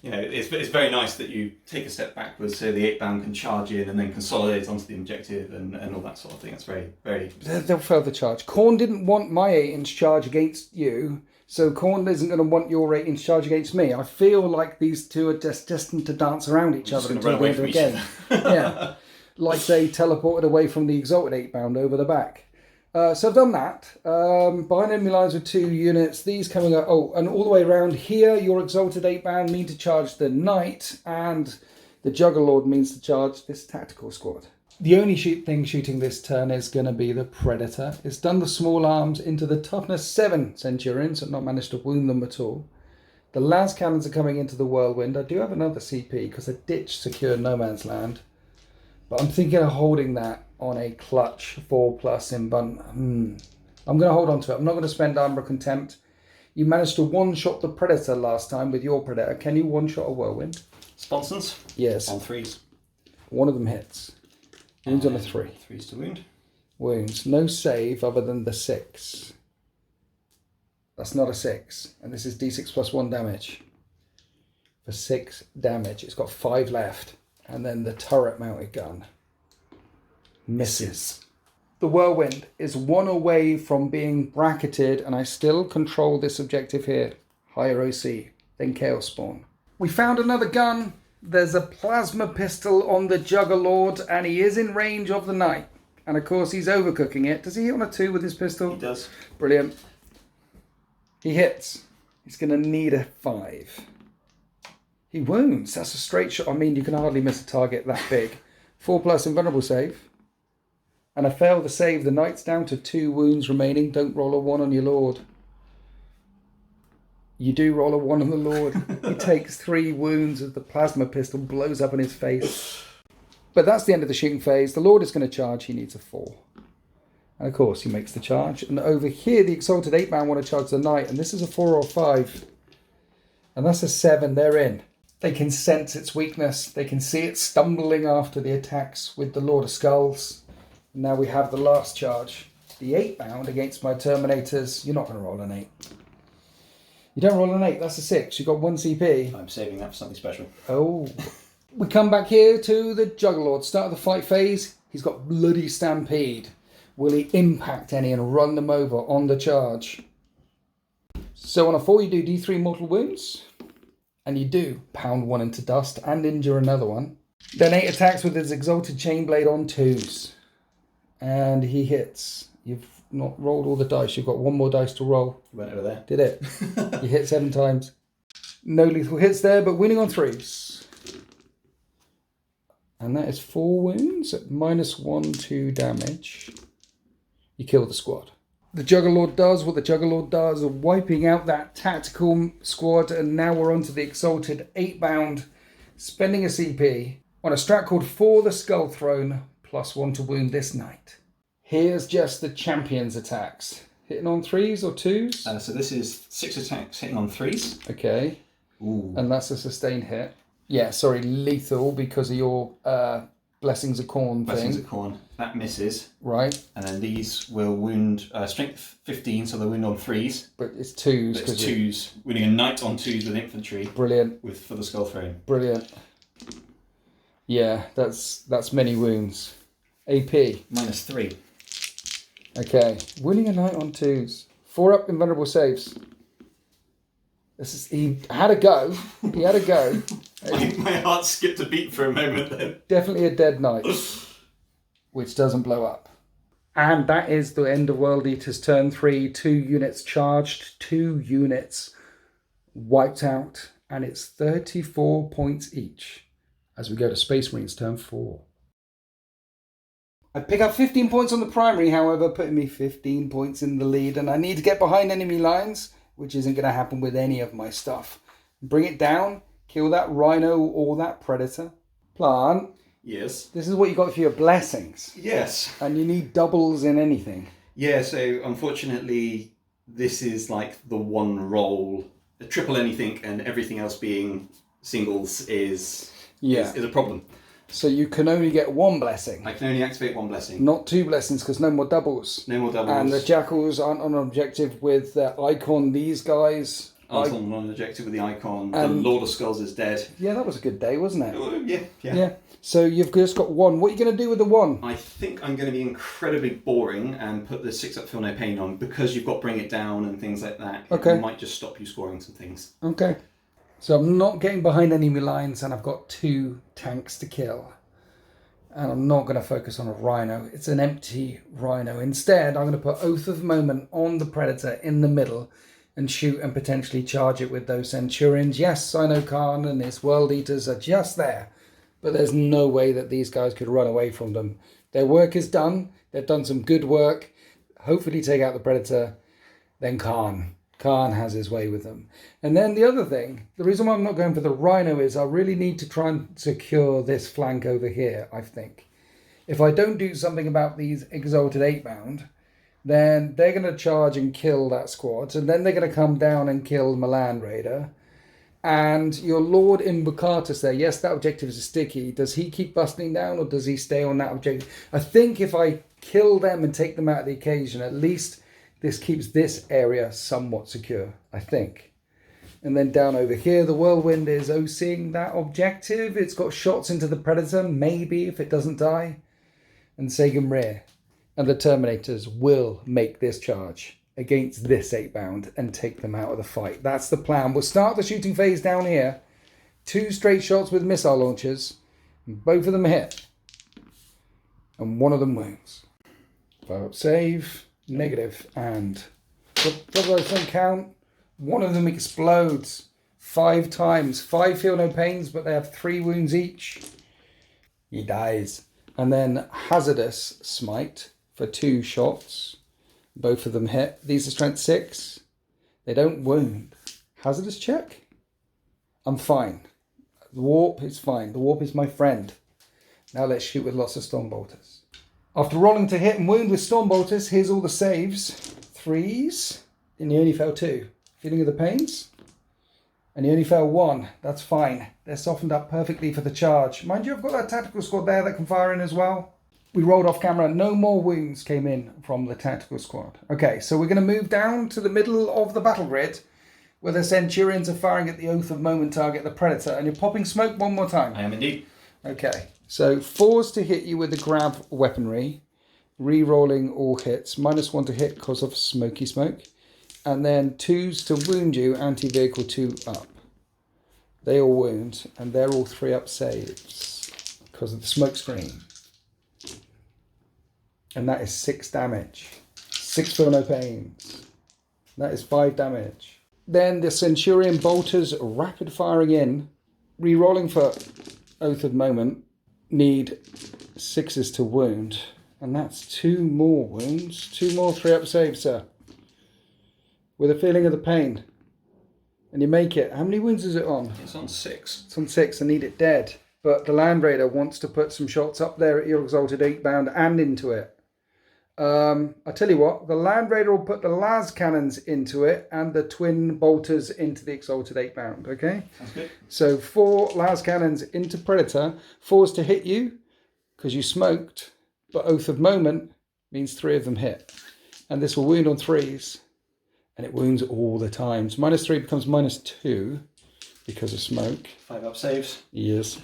You know, it's very nice that you take a step backwards so the 8-bound can charge in and then consolidate onto the objective and all that sort of thing. It's very, very... They'll further charge. Khorne didn't want my 8-inch charge against you, so Khorne isn't going to want your 8-inch charge against me. I feel like these two are just destined to dance around each other until the end of the game. Yeah, like they teleported away from the Exalted 8-bound over the back. So I've done that. Behind enemy lines with 2 units. These coming up. Oh, and all the way around here, your Exalted 8-bound mean to charge the Knight, and the Juggerlord means to charge this tactical squad. The only thing shooting this turn is going to be the Predator. It's done the small arms into the toughness 7 Centurions, and not managed to wound them at all. The las cannons are coming into the Whirlwind. I do have another CP because I ditched secure no man's land, but I'm thinking of holding that on a clutch 4+ in bun. I'm going to hold on to it. I'm not going to spend Armor Contempt. You managed to one-shot the Predator last time with your Predator. Can you one-shot a Whirlwind? Sponsons? Yes. On 3s. One of them hits. Wounds on a 3. 3s to wound. Wounds. No save other than the 6. That's not a 6. And this is d6 plus 1 damage. For 6 damage. It's got 5 left. And then the turret-mounted gun misses. The Whirlwind is 1 away from being bracketed, and I still control this objective here. Higher OC, then Chaos Spawn. We found another gun. There's a plasma pistol on the Juggerlord, and he is in range of the Knight. And of course, he's overcooking it. Does he hit on a 2 with his pistol? He does. Brilliant. He hits. He's going to need a 5. He wounds. That's a straight shot. I mean, you can hardly miss a target that big. 4+ invulnerable save. And I failed the save. The Knight's down to 2 wounds remaining. Don't roll a 1 on your Lord. You do roll a 1 on the Lord. He takes 3 wounds as the plasma pistol blows up in his face. But that's the end of the shooting phase. The Lord is going to charge. He needs a 4. And of course, he makes the charge. And over here, the Exalted 8-bound want to charge the Knight. And this is a 4 or 5. And that's a 7. They're in. They can sense its weakness. They can see it stumbling after the attacks with the Lord of Skulls. And now we have the last charge. The 8-bound against my Terminators. You're not going to roll an 8. You don't roll an 8. That's a 6. You've got 1 CP. I'm saving that for something special. Oh. We come back here to the Juggerlord. Start of the fight phase. He's got bloody Stampede. Will he impact any and run them over on the charge? So on a 4, you do D3 mortal wounds. And you do pound 1 into dust and injure another one. Then 8 attacks with his Exalted Chainblade on 2s. And he hits. You've not rolled all the dice. You've got 1 more dice to roll. You went over there. Did it? You hit 7 times. No lethal hits there, but winning on 3s. And that is 4 wounds at -1, 2 damage. You kill the squad. The Juggerlord does what the Juggerlord does, wiping out that tactical squad, and now we're on to the Exalted 8-bound, spending a CP on a strat called For the Skull Throne, +1 to wound this Knight. Here's just the Champion's attacks. Hitting on 3s or 2s? So this is 6 attacks hitting on 3s. Okay. Ooh. And that's a sustained hit. Yeah, sorry, lethal because of your Blessings of Corn Blessings thing. of Corn. That misses. Right. And then these will wound strength 15, so they'll wound on 3s. But it's 2s. But it's 2s. Wounding a knight on 2s with infantry. Brilliant. For the skull frame. Brilliant. Yeah, that's many wounds. AP. -3. Okay. Winning a knight on 2s. 4 up invulnerable saves. He had a go. He had a go. My heart skipped a beat for a moment then. Definitely a dead knight. Which doesn't blow up. And that is the end of World Eater's turn 3. 2 units charged. 2 units wiped out. And it's 34 points each. As we go to Space Marines turn 4. I pick up 15 points on the primary, however, putting me 15 points in the lead. And I need to get behind enemy lines, which isn't going to happen with any of my stuff. Bring it down, kill that rhino or that predator. Plant. Yes. This is what you got for your blessings. Yes. And you need doubles in anything. Yeah, so unfortunately, this is like the one roll. The triple anything and everything else being singles is a problem. So you can only get 1 blessing. I can only activate 1 blessing. Not 2 blessings, because no more doubles. No more doubles. And the jackals aren't on objective with Icon, these guys. Aren't on an objective with the Icon. The Lord of Skulls is dead. Yeah, that was a good day, wasn't it? Yeah. So you've just got 1. What are you going to do with the 1? I think I'm going to be incredibly boring and put the 6 up Feel No Pain on, because you've got Bring It Down and things like that. Okay. It might just stop you scoring some things. Okay. So I'm not getting behind enemy lines, and I've got 2 tanks to kill. And I'm not going to focus on a rhino. It's an empty rhino. Instead, I'm going to put Oath of Moment on the predator in the middle and shoot and potentially charge it with those Centurions. Yes, Sino Khan and his World Eaters are just there, but there's no way that these guys could run away from them. Their work is done. They've done some good work. Hopefully take out the predator. Then Khan. Khan has his way with them. And then the other thing, the reason why I'm not going for the rhino is I really need to try and secure this flank over here, I think. If I don't do something about these Exalted 8-bound, then they're going to charge and kill that squad. And then they're going to come down and kill the Land Raider. And your Lord Invocatus there, yes, that objective is sticky. Does he keep busting down, or does he stay on that objective? I think if I kill them and take them out of the occasion, at least this keeps this area somewhat secure, I think. And then down over here, the Whirlwind is OCing that objective. It's got shots into the Predator, maybe, if it doesn't die. And Sagan rear. And the Terminators will make this charge against this 8-bound and take them out of the fight. That's the plan. We'll start the shooting phase down here. 2 straight shots with missile launchers. Both of them hit. And one of them wounds. 5 up save. Negative. And those don't count. One of them explodes 5 times. 5 feel no pains, but they have 3 wounds each. He dies. And then Hazardous Smite for 2 shots. Both of them hit. These are strength 6. They don't wound. Hazardous check? I'm fine. The warp is fine. The warp is my friend. Now let's shoot with lots of Stormbolters. After rolling to hit and wound with Stormbolters, here's all the saves. 3s. And you only fell 2. Feeling of the pains? And you only fell 1. That's fine. They're softened up perfectly for the charge. Mind you, I've got that tactical squad there that can fire in as well. We rolled off camera. No more wounds came in from the tactical squad. Okay, so we're going to move down to the middle of the battle grid, where the Centurions are firing at the Oath of Moment target, the Predator. And you're popping smoke one more time. I am indeed. Okay, so 4s to hit you with the grab weaponry. Re-rolling all hits. -1 to hit because of smoky smoke. And then 2s to wound you, anti-vehicle 2 up. They all wound, and they're all 3 up saves because of the smoke screen. And that is 6 damage. 6 feel no pains. That is 5 damage. Then the Centurion bolters rapid firing in. Re-rolling for Oath of Moment. Need 6s to wound. And that's 2 more wounds. 2 more 3 up saves, sir. With a feeling of the pain. And you make it. How many wounds is it on? It's on 6. It's on 6. I need it dead. But the Land Raider wants to put some shots up there at your Exalted 8-bound and into it. I tell you what, the Land Raider will put the las cannons into it and the twin bolters into the Exalted 8-bound, okay? Sounds good. So 4 las cannons into Predator, 4s to hit you, because you smoked, but Oath of Moment means 3 of them hit. And this will wound on 3s, and it wounds all the time. So -3 becomes -2 because of smoke. 5 up saves. Yes.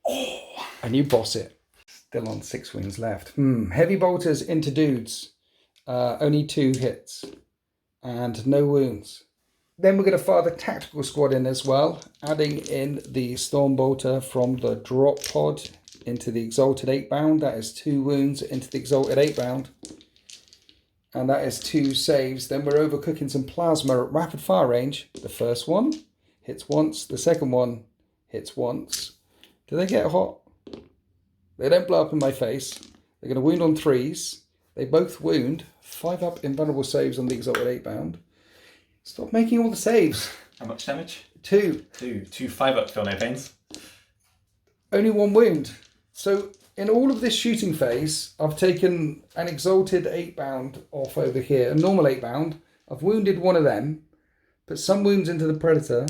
Oh, and you boss it. Still on 6 wounds left. Heavy bolters into dudes. Only 2 hits and no wounds. Then we're going to fire the tactical squad in as well, adding in the storm bolter from the drop pod into the exalted 8 bound. That is 2 wounds into the exalted 8 bound. And that is 2 saves. Then we're overcooking some plasma at rapid fire range. The first one hits once. The second one hits once. Do they get hot? They don't blow up in my face. They're going to wound on 3s. They both wound. 5 up invulnerable saves on the exalted 8 bound. Stop making all the saves. How much damage? 2. 2 5 up, feel no pains. Only 1 wound. So in all of this shooting phase, I've taken an exalted 8 bound off over here, a normal 8 bound. I've wounded one of them, put some wounds into the predator.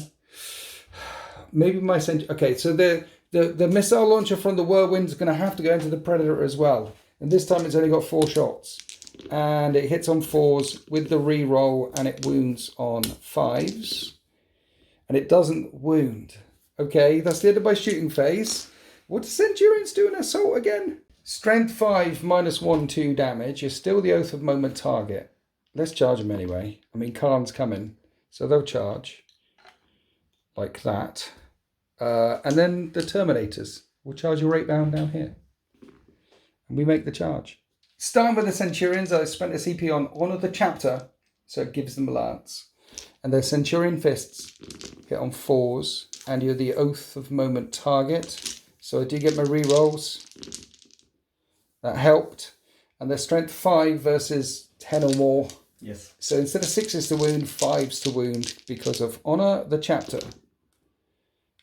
Maybe my okay. So the missile launcher from the whirlwind is going to have to go into the predator as well. And this time it's only got 4 shots. And it hits on 4s with the re-roll, and it wounds on 5s. And it doesn't wound. Okay, that's the end of my shooting phase. What do Centurions do in assault again? Strength 5, -1, 2 damage. You're still the Oath of Moment target. Let's charge them anyway. I mean, Khan's coming, so they'll charge. Like that. And then the Terminators will charge your 8 bound down here. And we make the charge. Starting with the Centurions, I spent a CP on Honor the Chapter, so it gives them a lance. And their Centurion Fists hit on 4s, and you're the Oath of Moment target. So I do get my re-rolls. That helped. And their Strength 5 versus 10 or more. Yes. So instead of 6s to wound, 5s to wound because of Honor the Chapter.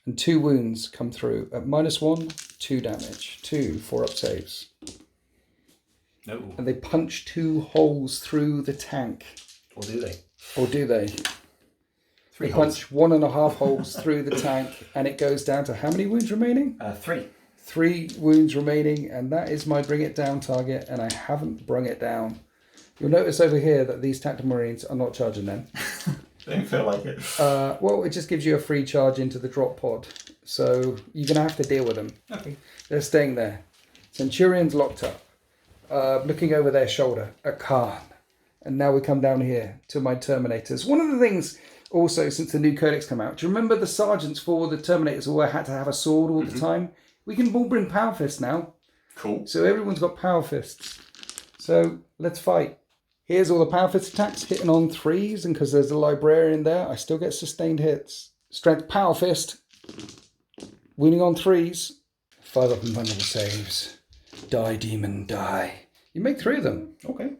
And 2 wounds come through at -1, 2 damage. 2 4-up saves. No. And they punch 2 holes through the tank. Or do they? Or do they? 3 they holes. punch 1.5 holes through the tank, and it goes down to how many wounds remaining? 3. 3 wounds remaining, and that is my bring it down target, and I haven't brung it down. You'll notice over here that these tactical marines are not charging them. Don't feel like it. Well, it just gives you a free charge into the drop pod, so you're going to have to deal with them. Okay. They're staying there. Centurions locked up. Looking over their shoulder at Khan. And now we come down here to my Terminators. One of the things also since the new codex came out, do you remember the sergeants for the Terminators all had to have a sword all the time? We can all bring power fists now. Cool. So everyone's got power fists. So let's fight. Here's all the power fist attacks hitting on 3s, and because there's a librarian there, I still get sustained hits. Strength power fist. Winning on 3s. 5 up invulnerable saves. Die, demon, die. You make 3 of them. Okay.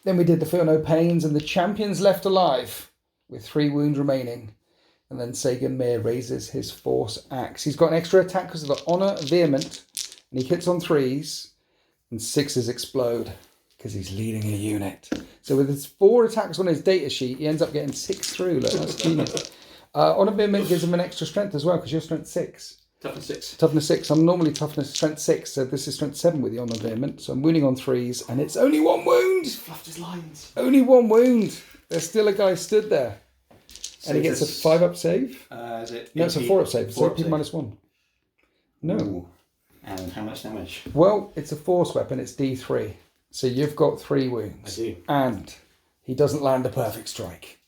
Then we did the Feel No Pains, and the champions left alive with 3 wounds remaining. And then Sagan Mir raises his Force Axe. He's got an extra attack because of the Honor Vehement, and he hits on 3s, and 6s explode because he's leading a unit. So with his 4 attacks on his data sheet, he ends up getting 6 through. Look, that's genius. Honor Vehement gives him an extra strength as well because you're strength 6. Toughness 6. Toughness 6. I'm normally toughness strength 6, so this is strength 7 with the Honor Vehement. So I'm wounding on 3s, and it's only 1 wound. He's fluffed his lines. Only 1 wound. There's still a guy stood there. So And he gets a 5-up save. Is it? No, it's a 4-up save. It's 4-up AP save. -1. No. Ooh. And how much damage? Well, it's a force weapon. It's D3. So you've got 3 wounds. I do. And he doesn't land a perfect strike.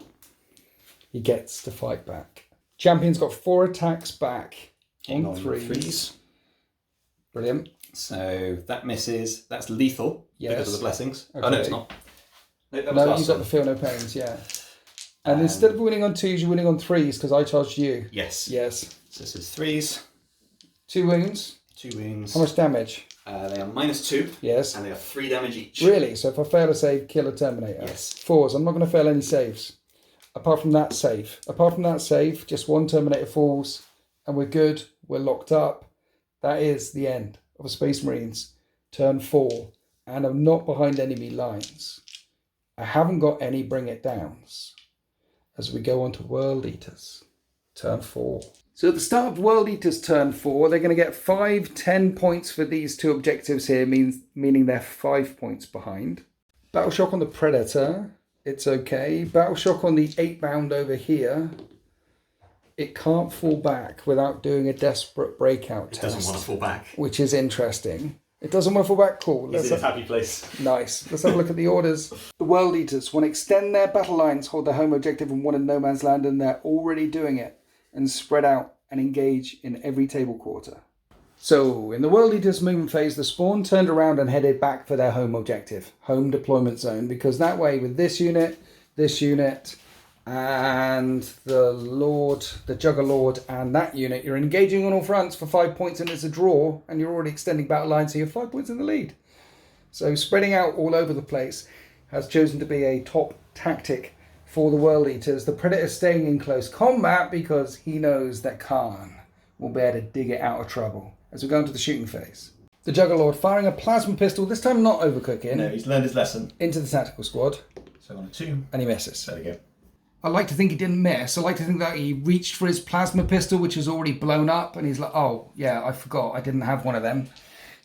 He gets to fight back. Champion's got 4 attacks back. On 3s. Brilliant. So that misses. That's lethal Yes. because of the blessings. Okay. Oh, no, it's not. No, that was No, last you've got time. the Feel No Pains, yeah. And instead of winning on 2s, you're winning on 3s because I charged you. Yes. Yes. So this is 3s. 2 wounds. 2 wounds. How much damage? They are -2. Yes. And they are 3 damage each. Really? So if I fail a save, kill a Terminator? Yes. 4s. I'm not going to fail any saves. Apart from that save. Apart from that save, just 1 Terminator falls and we're good. We're locked up. That is the end of a Space Marines. Turn 4. And I'm not behind enemy lines. I haven't got any bring it downs. As we go on to World Eaters. Turn 4. So at the start of World Eater's turn 4, they're going to get 5, 10 points for these two objectives here, meaning they're 5 points behind. Battle Shock on the Predator, it's okay. Battle Shock on the 8-bound over here, it can't fall back without doing a desperate breakout test. It doesn't want to fall back. Which is interesting. It doesn't want to fall back, cool. He's in a happy place. Nice. Let's have a look at the orders. The World Eaters want to extend their battle lines, hold their home objective and one in no man's land, and they're already doing it. And spread out and engage in every table quarter. So, in the World Eaters movement phase, the Spawn turned around and headed back for their home objective, home deployment zone, because that way with this unit, and the Lord, the Juggerlord, and that unit, you're engaging on all fronts for 5 points and it's a draw, and you're already extending battle lines, so you're 5 points in the lead. So, spreading out all over the place has chosen to be a top tactic for the World Eaters. The Predator staying in close combat because he knows that Khan will be able to dig it out of trouble as we go into the shooting phase. The Juggerlord firing a plasma pistol, this time not overcooking. No, he's learned his lesson. Into the tactical squad. So on a 2. And he misses. There we go. I like to think he didn't miss. I like to think that he reached for his plasma pistol, which is already blown up, and he's like, oh, yeah, I forgot. I didn't have one of them.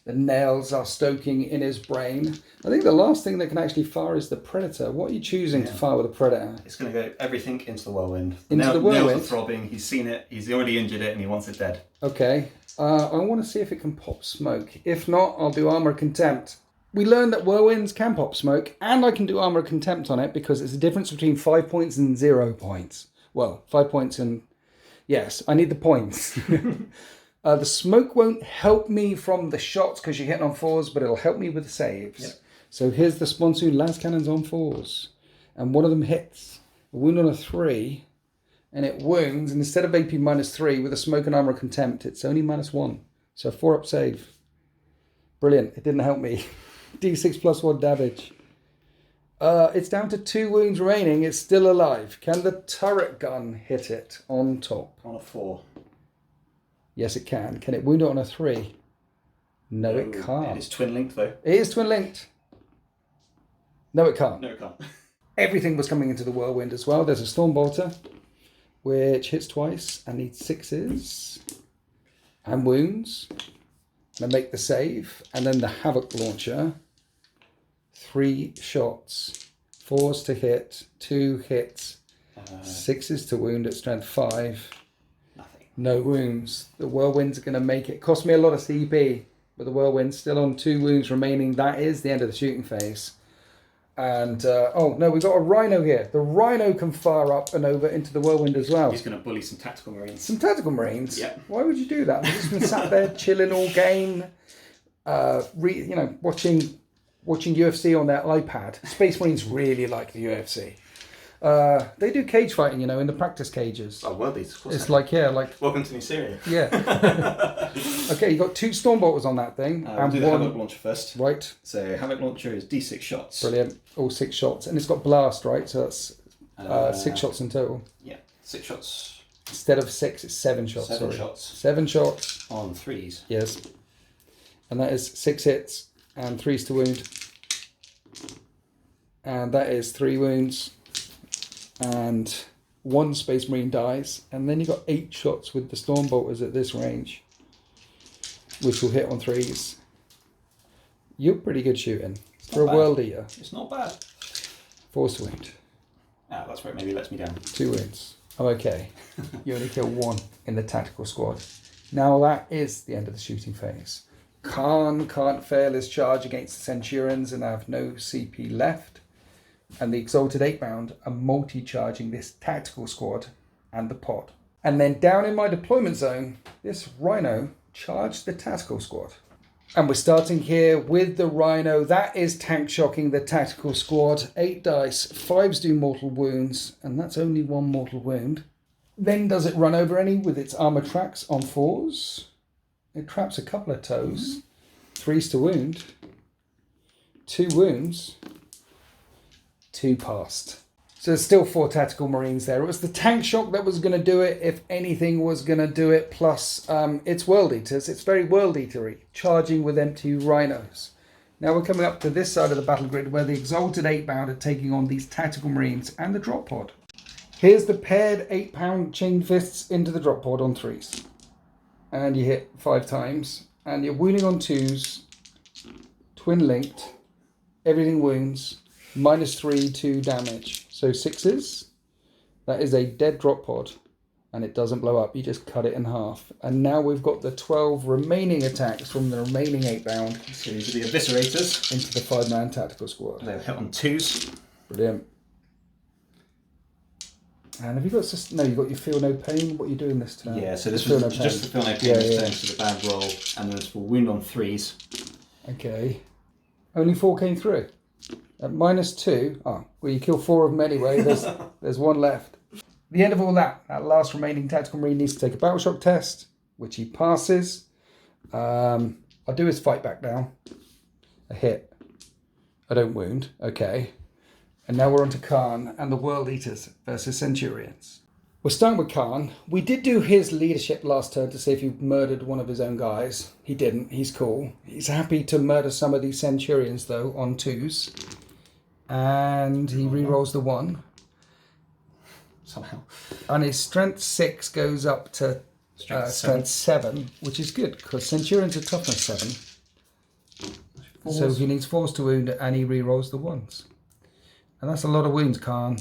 The nails are stoking in his brain. I think the last thing that can actually fire is the Predator. What are you choosing to fire with a Predator? It's going to go everything into the whirlwind. Into the whirlwind? Nails are throbbing. He's seen it. He's already injured it and he wants it dead. Okay. I want to see if it can pop smoke. If not, I'll do Armour of Contempt. We learned that whirlwinds can pop smoke, and I can do Armour of Contempt on it because it's a difference between 5 points and 0 points. Well, 5 points and... Yes, I need the points. The smoke won't help me from the shots because you're hitting on 4s, but it'll help me with the saves. Yep. So here's the Sponsoon las cannons on 4s. And one of them hits. A wound on a 3. And it wounds. And instead of AP -3, with a smoke and Armour of Contempt, it's only -1. So 4-up save. Brilliant. It didn't help me. D6 +1 damage. It's down to 2 wounds remaining. It's still alive. Can the turret gun hit it on top? On a 4. Yes, it can. Can it wound it on a 3? No, it can't. It's twin linked though. It is twin linked. No, it can't. No, it can't. Everything was coming into the whirlwind as well. There's a Storm Bolter, which hits twice and needs 6s. And wounds. And I make the save. And then the Havoc Launcher. 3 shots. 4s to hit. 2 hits. 6s to wound at strength 5. No wounds. The whirlwinds are going to make it. Cost me a lot of CP, but the whirlwind's still on 2 wounds remaining. That is the end of the shooting phase. And, oh no, we've got a Rhino here. The Rhino can fire up and over into the whirlwind as well. He's going to bully some tactical marines. Some tactical marines? Yeah. Why would you do that? They've just been sat there chilling all game, watching UFC on their iPad. Space Marines really like the UFC. They do cage fighting, in the practice cages. Oh, well, these. It's like. Welcome to New Syria. Yeah. Okay, you got 2 Stormbolters on that thing. We'll do the Havoc Launcher first. Right. So, Havoc Launcher is D6 shots. Brilliant. All 6 shots. And it's got blast, right? So that's 6 shots in total. Yeah, 6 shots. Instead of 6, it's 7 shots. 7 shots. 7 shots. On 3s. Yes. And that is 6 hits and 3s to wound. And that is 3 wounds. And 1 Space Marine dies, and then you've got 8 shots with the Storm Bolters at this range, which will hit on 3s. You're pretty good shooting for a World Eater. It's not bad. 4 wound. Ah, that's where it maybe lets me down. 2 wounds. Oh, okay. You only kill 1 in the tactical squad. Now that is the end of the shooting phase. Khan can't fail his charge against the Centurions and have no CP left. And the Exalted 8-bound are multi-charging this tactical squad and the pod. And then down in my deployment zone, this Rhino charged the tactical squad. And we're starting here with the Rhino. That is tank shocking the tactical squad. 8 dice, 5s do mortal wounds, and that's only 1 mortal wound. Then does it run over any with its armor tracks on 4s? It traps a couple of toes. 3s to wound. 2 wounds. 2 passed. So there's still 4 tactical marines there. It was the tank shock that was going to do it, if anything was going to do it, plus it's World Eaters. It's very World Eatery, charging with empty rhinos. Now we're coming up to this side of the battle grid where the Exalted 8-bound are taking on these tactical marines and the drop pod. Here's the paired 8-pound chain fists into the drop pod on 3s. And you hit 5 times. And you're wounding on 2s. Twin linked. Everything wounds. -3, 2 damage. So 6s. That is a dead drop pod. And it doesn't blow up. You just cut it in half. And now we've got the 12 remaining attacks from the remaining 8-pound. So these are the eviscerators. Into the 5-man tactical squad. They'll hit on 2s. Brilliant. And have you got... No, you've got your feel no pain. What are you doing this turn? Yeah, so this was just the feel no pain this turn, so the bad roll. And then it's for wound on 3s. Okay. Only 4 came through. At -2. Oh, well, you kill 4 of them anyway. There's 1 left. The end of all that last remaining tactical marine needs to take a battle shock test, which he passes. I'll do his fight back now. A hit. I don't wound. Okay. And now we're on to Khan and the World Eaters versus Centurions. We're starting with Khan. We did do his leadership last turn to see if he murdered one of his own guys. He didn't. He's cool. He's happy to murder some of these Centurions, though, on 2s. And he rerolls the 1. Somehow. And his strength 6 goes up to strength 7, which is good, because Centurions are toughness 7. So he needs 4s to wound, and he rerolls the 1s. And that's a lot of wounds, Khan.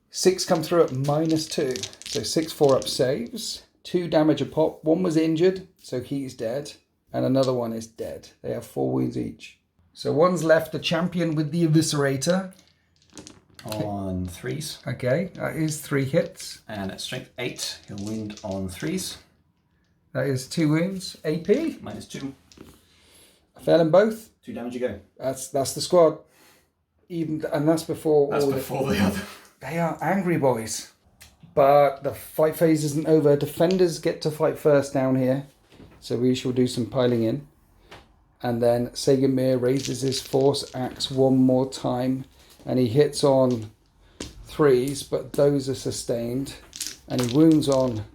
6 come through at -2. So 6 4-up saves. 2 damage a pop. 1 was injured, so he's dead. And another one is dead. They have 4 wounds each. So 1's left, the champion with the eviscerator. On 3s. Okay, that is 3 hits. And at strength 8, he'll wound on 3s. That is 2 wounds. AP. -2. I fail them both. 2 damage you go. That's the squad. And that's before That's all before the other. They are angry boys. But the fight phase isn't over. Defenders get to fight first down here. So we shall do some piling in. And then Sagamir raises his force axe 1 more time. And he hits on 3s, but those are sustained. And he wounds on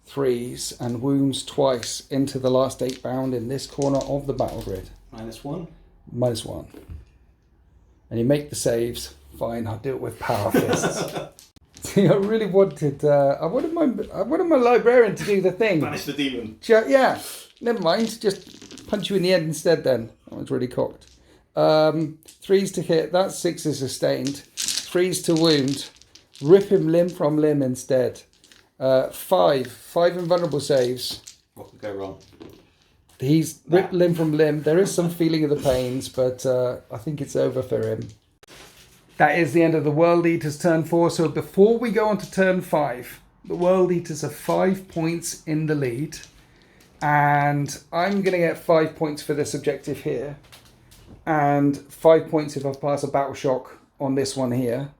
3s and wounds twice into the last 8-pound in this corner of the battle grid. -1. -1. And you make the saves. Fine, I'll do it with power fists. See, I really wanted. I wanted my librarian to do the thing. Banish the demon. Yeah, never mind. Just punch you in the head instead. Then I was really cocked. 3s to hit. That's 6 is sustained. 3s to wound. Rip him limb from limb instead. 5 invulnerable saves. What could go wrong? He's ripped limb from limb. There is some feeling of the pains, but I think it's over for him. That is the end of the World Eaters turn 4. So before we go on to turn 5, the World Eaters are 5 points in the lead. And I'm going to get 5 points for this objective here. And 5 points if I pass a battle shock on this one here.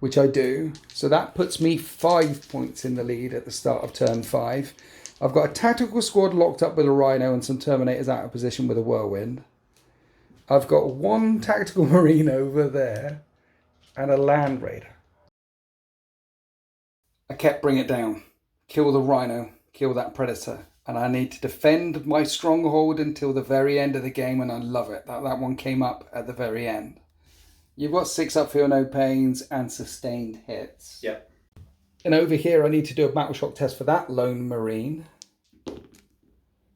Which I do. So that puts me 5 points in the lead at the start of turn 5. I've got a tactical squad locked up with a Rhino and some Terminators out of position with a Whirlwind. I've got 1 tactical marine over there and a Land Raider. I kept bring it down. Kill the Rhino. Kill that Predator. And I need to defend my stronghold until the very end of the game, and I love it. That one came up at the very end. You've got 6 up, feel no pains, and sustained hits. Yep. And over here, I need to do a battle shock test for that lone marine.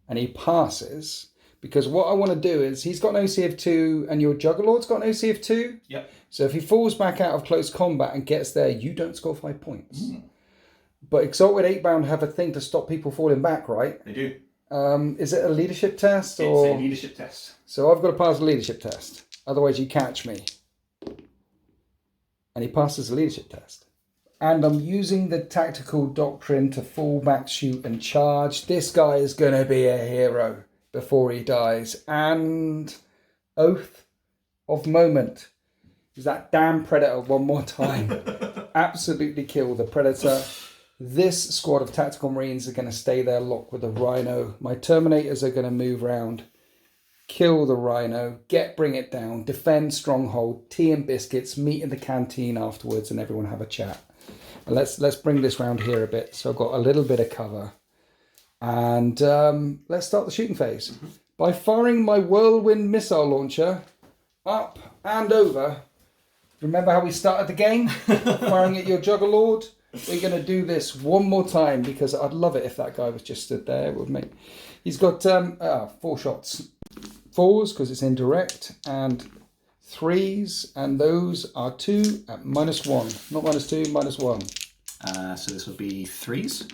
And he passes. Because what I want to do is, he's got an OC of 2, and your Juggerlord's got an OC of 2. Yep. So if he falls back out of close combat and gets there, you don't score 5 points. But Exalted 8-bound have a thing to stop people falling back, right? They do. Is it a leadership test? It's a leadership test. So I've got to pass a leadership test. Otherwise you catch me. And he passes the leadership test. And I'm using the tactical doctrine to fall back, shoot and charge. This guy is going to be a hero before he dies. And Oath of Moment. Is that damn Predator one more time. Absolutely kill the Predator. This squad of tactical marines are going to stay there locked with the Rhino. My Terminators are going to move around. Kill the Rhino. Bring it down. Defend stronghold. Tea and biscuits. Meet in the canteen afterwards and everyone have a chat. And let's bring this round here a bit. So I've got a little bit of cover. And let's start the shooting phase. By firing my Whirlwind missile launcher up and over Remember how we started the game? Firing at your Juggerlord? We're going to do this one more time because I'd love it if that guy was just stood there with me. He's got 4 shots. 4s because it's indirect, and 3s, and those are 2 at -1. Not -2, -1. So this would be 3s.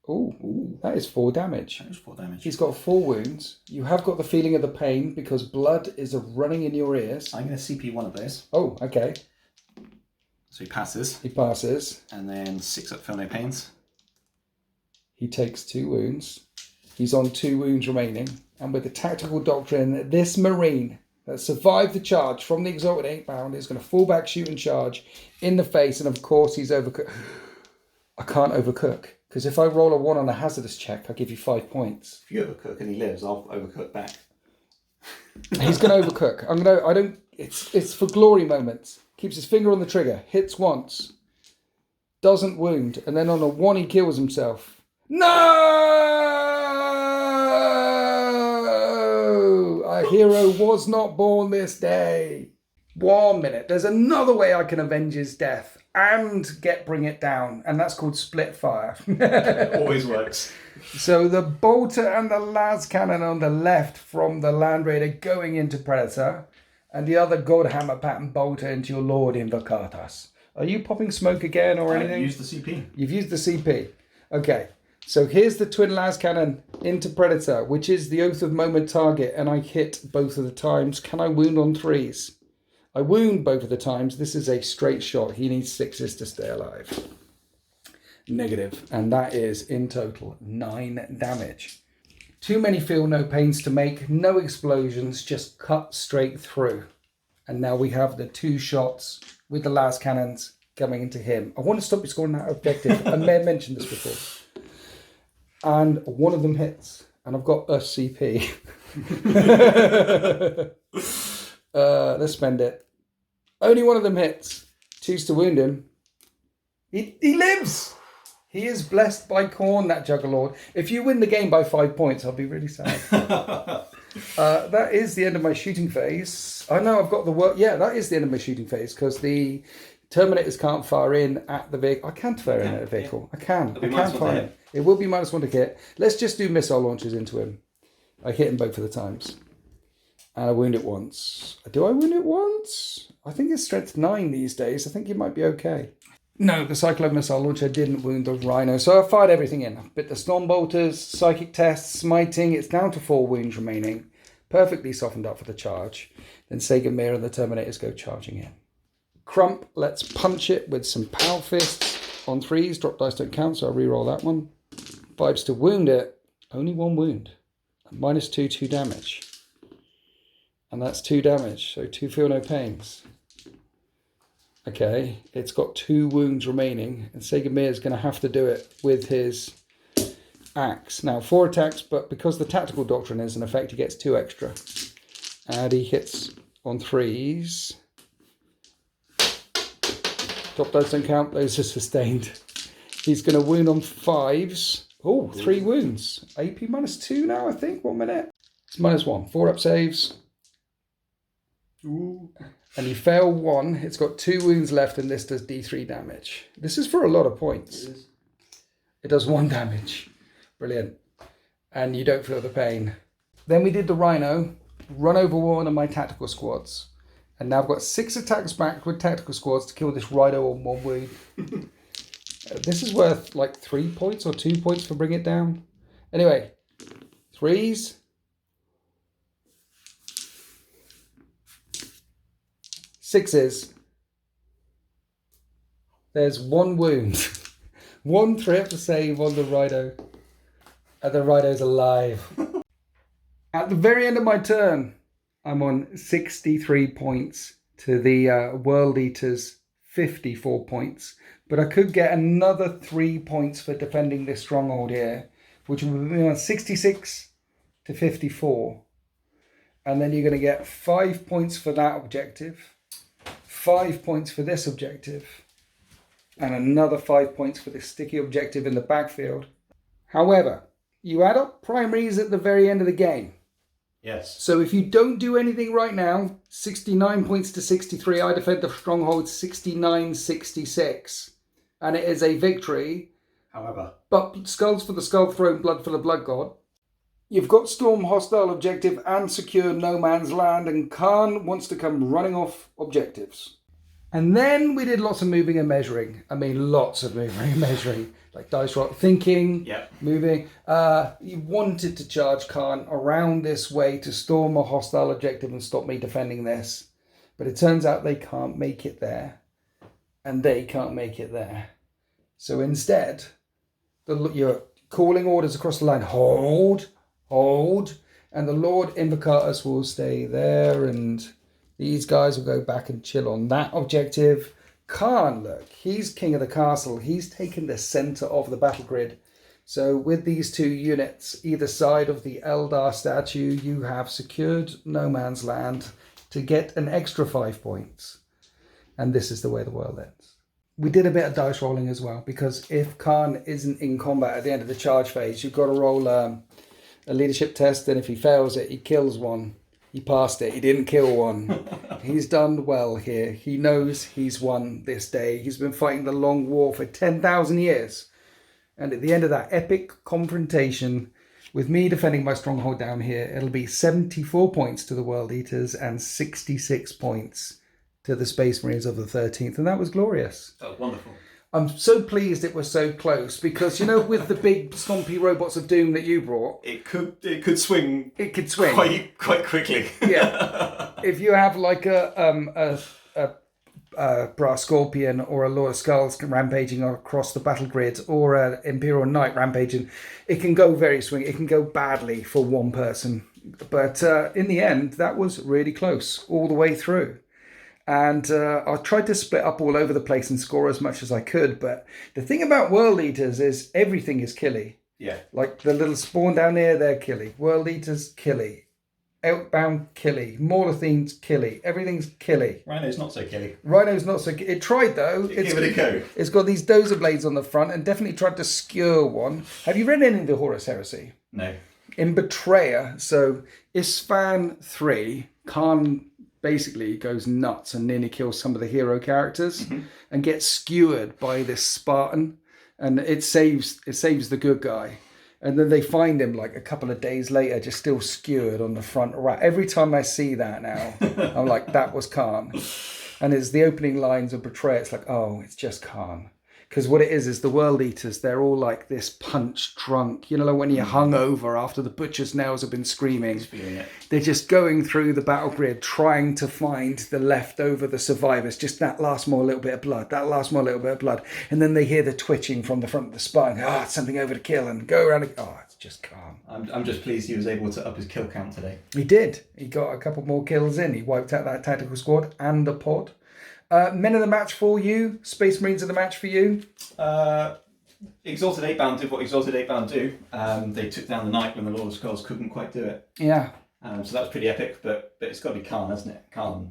Ooh, that is 4 damage. That is 4 damage. He's got 4 wounds. You have got the feeling of the pain because blood is running in your ears. I'm going to CP one of those. Oh, okay. So he passes. He passes. And then 6 up, feel no pains. He takes 2 wounds. He's on 2 wounds remaining. And with the tactical doctrine, this Marine that survived the charge from the Exalted 8-pound is going to fall back, shoot and charge in the face. And of course, he's overcooked. I can't overcook. Because if I roll a 1 on a hazardous check, I give you 5 points. If you overcook and he lives, I'll overcook back. He's going to overcook. It's for glory moments. Keeps his finger on the trigger. Hits once. Doesn't wound. And then on a 1, he kills himself. No! A hero was not born this day. 1 minute. There's another way I can avenge his death and bring it down, and that's called split fire. Always works. So the bolter and the las cannon on the left from the Land Raider going into Predator, and the other Godhammer pattern bolter into your Lord Invocatus. Are you popping smoke again or anything? I've used the CP. You've used the CP. Okay, so here's the twin las cannon into Predator, which is the Oath of Moment target, and I hit both of the times. Can I wound on 3s? I wound both of the times. This is a straight shot. He needs 6s to stay alive. Negative. And that is, in total, 9 damage. Too many feel no pains to make. No explosions. Just cut straight through. And now we have the 2 shots with the las cannons coming into him. I want to stop you scoring that objective. I may have mentioned this before. And one of them hits. And I've got a CP. Let's spend it. Only one of them hits. 2's to wound him. He lives. He is blessed by corn, that Juggerlord. If you win the game by 5 points, I'll be really sad. That is the end of my shooting phase. I know I've got the work. Yeah, that is the end of my shooting phase because the Terminators can't fire in at the vehicle. I can't fire in at a vehicle. Yeah. I can fire in. It will be -1 to hit. Let's just do missile launches into him. I hit him both of the times. And I wound it once. Do I wound it once? I think it's strength 9 these days. I think you might be okay. No, the Cyclone Missile Launcher didn't wound the Rhino. So I fired everything in. Bit the Storm Bolters, Psychic Tests, Smiting. It's down to 4 wounds remaining. Perfectly softened up for the charge. Then Sagamir and the Terminators go charging in. Crump, let's punch it with some Power Fists. On 3s, drop dice don't count, so I'll re-roll that one. 5s to wound it. Only 1 wound. -2, 2 damage. And that's 2 damage, so 2 feel no pains. Okay, it's got 2 wounds remaining, and Sagamir is going to have to do it with his axe. Now, 4 attacks, but because the tactical doctrine is in effect, he gets 2 extra. And he hits on 3s. Top dice don't count, those are sustained. He's going to wound on 5s. Oh, 3 wounds. AP -2 now, I think. 1 minute. It's -1. 4 up saves. Ooh. And you fail 1. It's got 2 wounds left, and this does D3 damage. This is for a lot of points. It does 1 damage. Brilliant. And you don't feel the pain. Then we did the Rhino, run over one of my tactical squads. And now I've got 6 attacks back with tactical squads to kill this Rhino on 1 wound. This is worth like 3 points or 2 points for bringing it down. Anyway, 3s. 6s. There's 1 wound. 1 trip to save on the Rhino. And the Rhino's alive. At the very end of my turn, I'm on 63 points to the World Eater's 54 points. But I could get another 3 points for defending this stronghold here, which would be on 66 to 54. And then you're going to get 5 points for that objective. 5 points for this objective, and another 5 points for this sticky objective in the backfield. However, you add up primaries at the very end of the game, Yes. So if you don't do anything right now, 69 points to 63. I defend the stronghold 69-66. And it is a victory. However. But skulls for the Skull Throne, blood for the Blood God. You've got storm hostile objective and secure no man's land. And Khan wants to come running off objectives. And then we did lots of moving and measuring. I mean, lots of moving and measuring. Like dice roll, thinking, moving. You wanted to charge Khan around this way to storm a hostile objective and stop me defending this. But it turns out they can't make it there. And they can't make it there. So instead, you're calling orders across the line. Hold, hold. And the Lord Invocatus will stay there, and these guys will go back and chill on that objective. Khan, look, he's king of the castle. He's taken the centre of the battle grid. So with these two units, either side of the Eldar statue, you have secured no man's land to get an extra 5 points. And this is the way the world ends. We did a bit of dice rolling as well, because if Khan isn't in combat at the end of the charge phase, you've got to roll a leadership test, and if he fails it, he kills one. He passed it. He didn't kill one. He's done well here. He knows he's won this day. He's been fighting the long war for 10,000 years. And at the end of that epic confrontation, with me defending my stronghold down here, it'll be 74 points to the World Eaters and 66 points to the Space Marines of the 13th. And that was glorious. That was wonderful. I'm so pleased it was so close, because, you know, with the big stompy robots of doom that you brought, it could swing. It could swing quite quickly. Yeah. If you have like a Brass Scorpion or a Lord of Skulls rampaging across the battle grid, or an Imperial Knight rampaging, it can go very swing. It can go badly for one person. But in the end, that was really close all the way through. And I tried to split up all over the place and score as much as I could. But the thing about World Eaters is everything is killy. Yeah. Like the little spawn down here, they're killy. World Eaters, killy. Outbound, killy. Maulothenes, killy. Everything's killy. Rhino's not so killy. Rhino's not so... It tried, though. Give it a go. It's got these dozer blades on the front and definitely tried to skewer one. Have you read any of the Horus Heresy? No. In Betrayer, so Isfahan 3, Khan basically goes nuts and nearly kills some of the hero characters and gets skewered by this Spartan, and it saves the good guy. And then they find him like a couple of days later, just still skewered on the front right. Every time I see that now, I'm like, that was Khan. And it's the opening lines of Betrayer. It's like, oh, it's just Khan. Because what it is the World Eaters, they're all like this punch drunk. You know, like when you're hungover after the butcher's nails have been screaming. They're just going through the battle grid, trying to find the leftover, the survivors. Just that last more little bit of blood, that last more little bit of blood. And then they hear the twitching from the front of the spine. Ah, it's something over to kill, and go around. Oh, it's just calm. I'm just pleased he was able to up his kill count today. He did. He got a couple more kills in. He wiped out that tactical squad and the pod. Men of the match for you? Space Marines of the match for you? Exalted 8-bound did what Exalted 8-bound do. They took down the Knight when the Lord of Skulls couldn't quite do it. Yeah. So that was pretty epic, but it's got to be Khan, hasn't it? Khan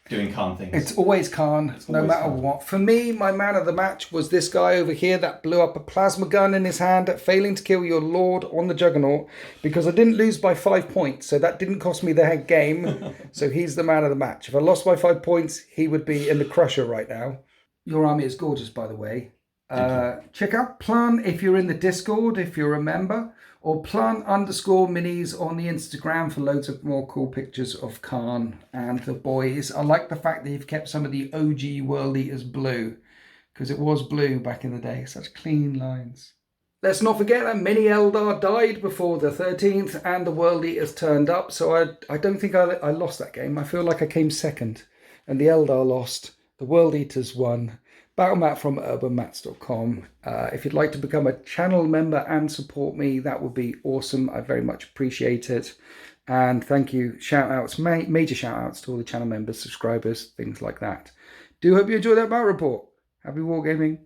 doing Khan things. It's always Khan, no matter what. For me, my man of the match was this guy over here that blew up a plasma gun in his hand, failing to kill your Lord on the Juggernaut, because I didn't lose by 5 points, so that didn't cost me the head game. So he's the man of the match. If I lost by 5 points, he would be in the crusher right now. Your army is gorgeous, by the way. Check out Plan if you're in the Discord, if you're a member, or Plan_minis on the Instagram for loads of more cool pictures of Khan and the boys. I like the fact that you've kept some of the OG World Eaters blue, because it was blue back in the day. Such clean lines. Let's not forget that many Eldar died before the 13th and the World Eaters turned up, so I don't think I lost that game. I feel like I came second, and the Eldar lost. The World Eaters won. Battle map from urbanmats.com. If you'd like to become a channel member and support me, that would be awesome. I very much appreciate it. And thank you. Shout outs, major shout outs to all the channel members, subscribers, things like that. Do hope you enjoyed that battle report. Happy wargaming.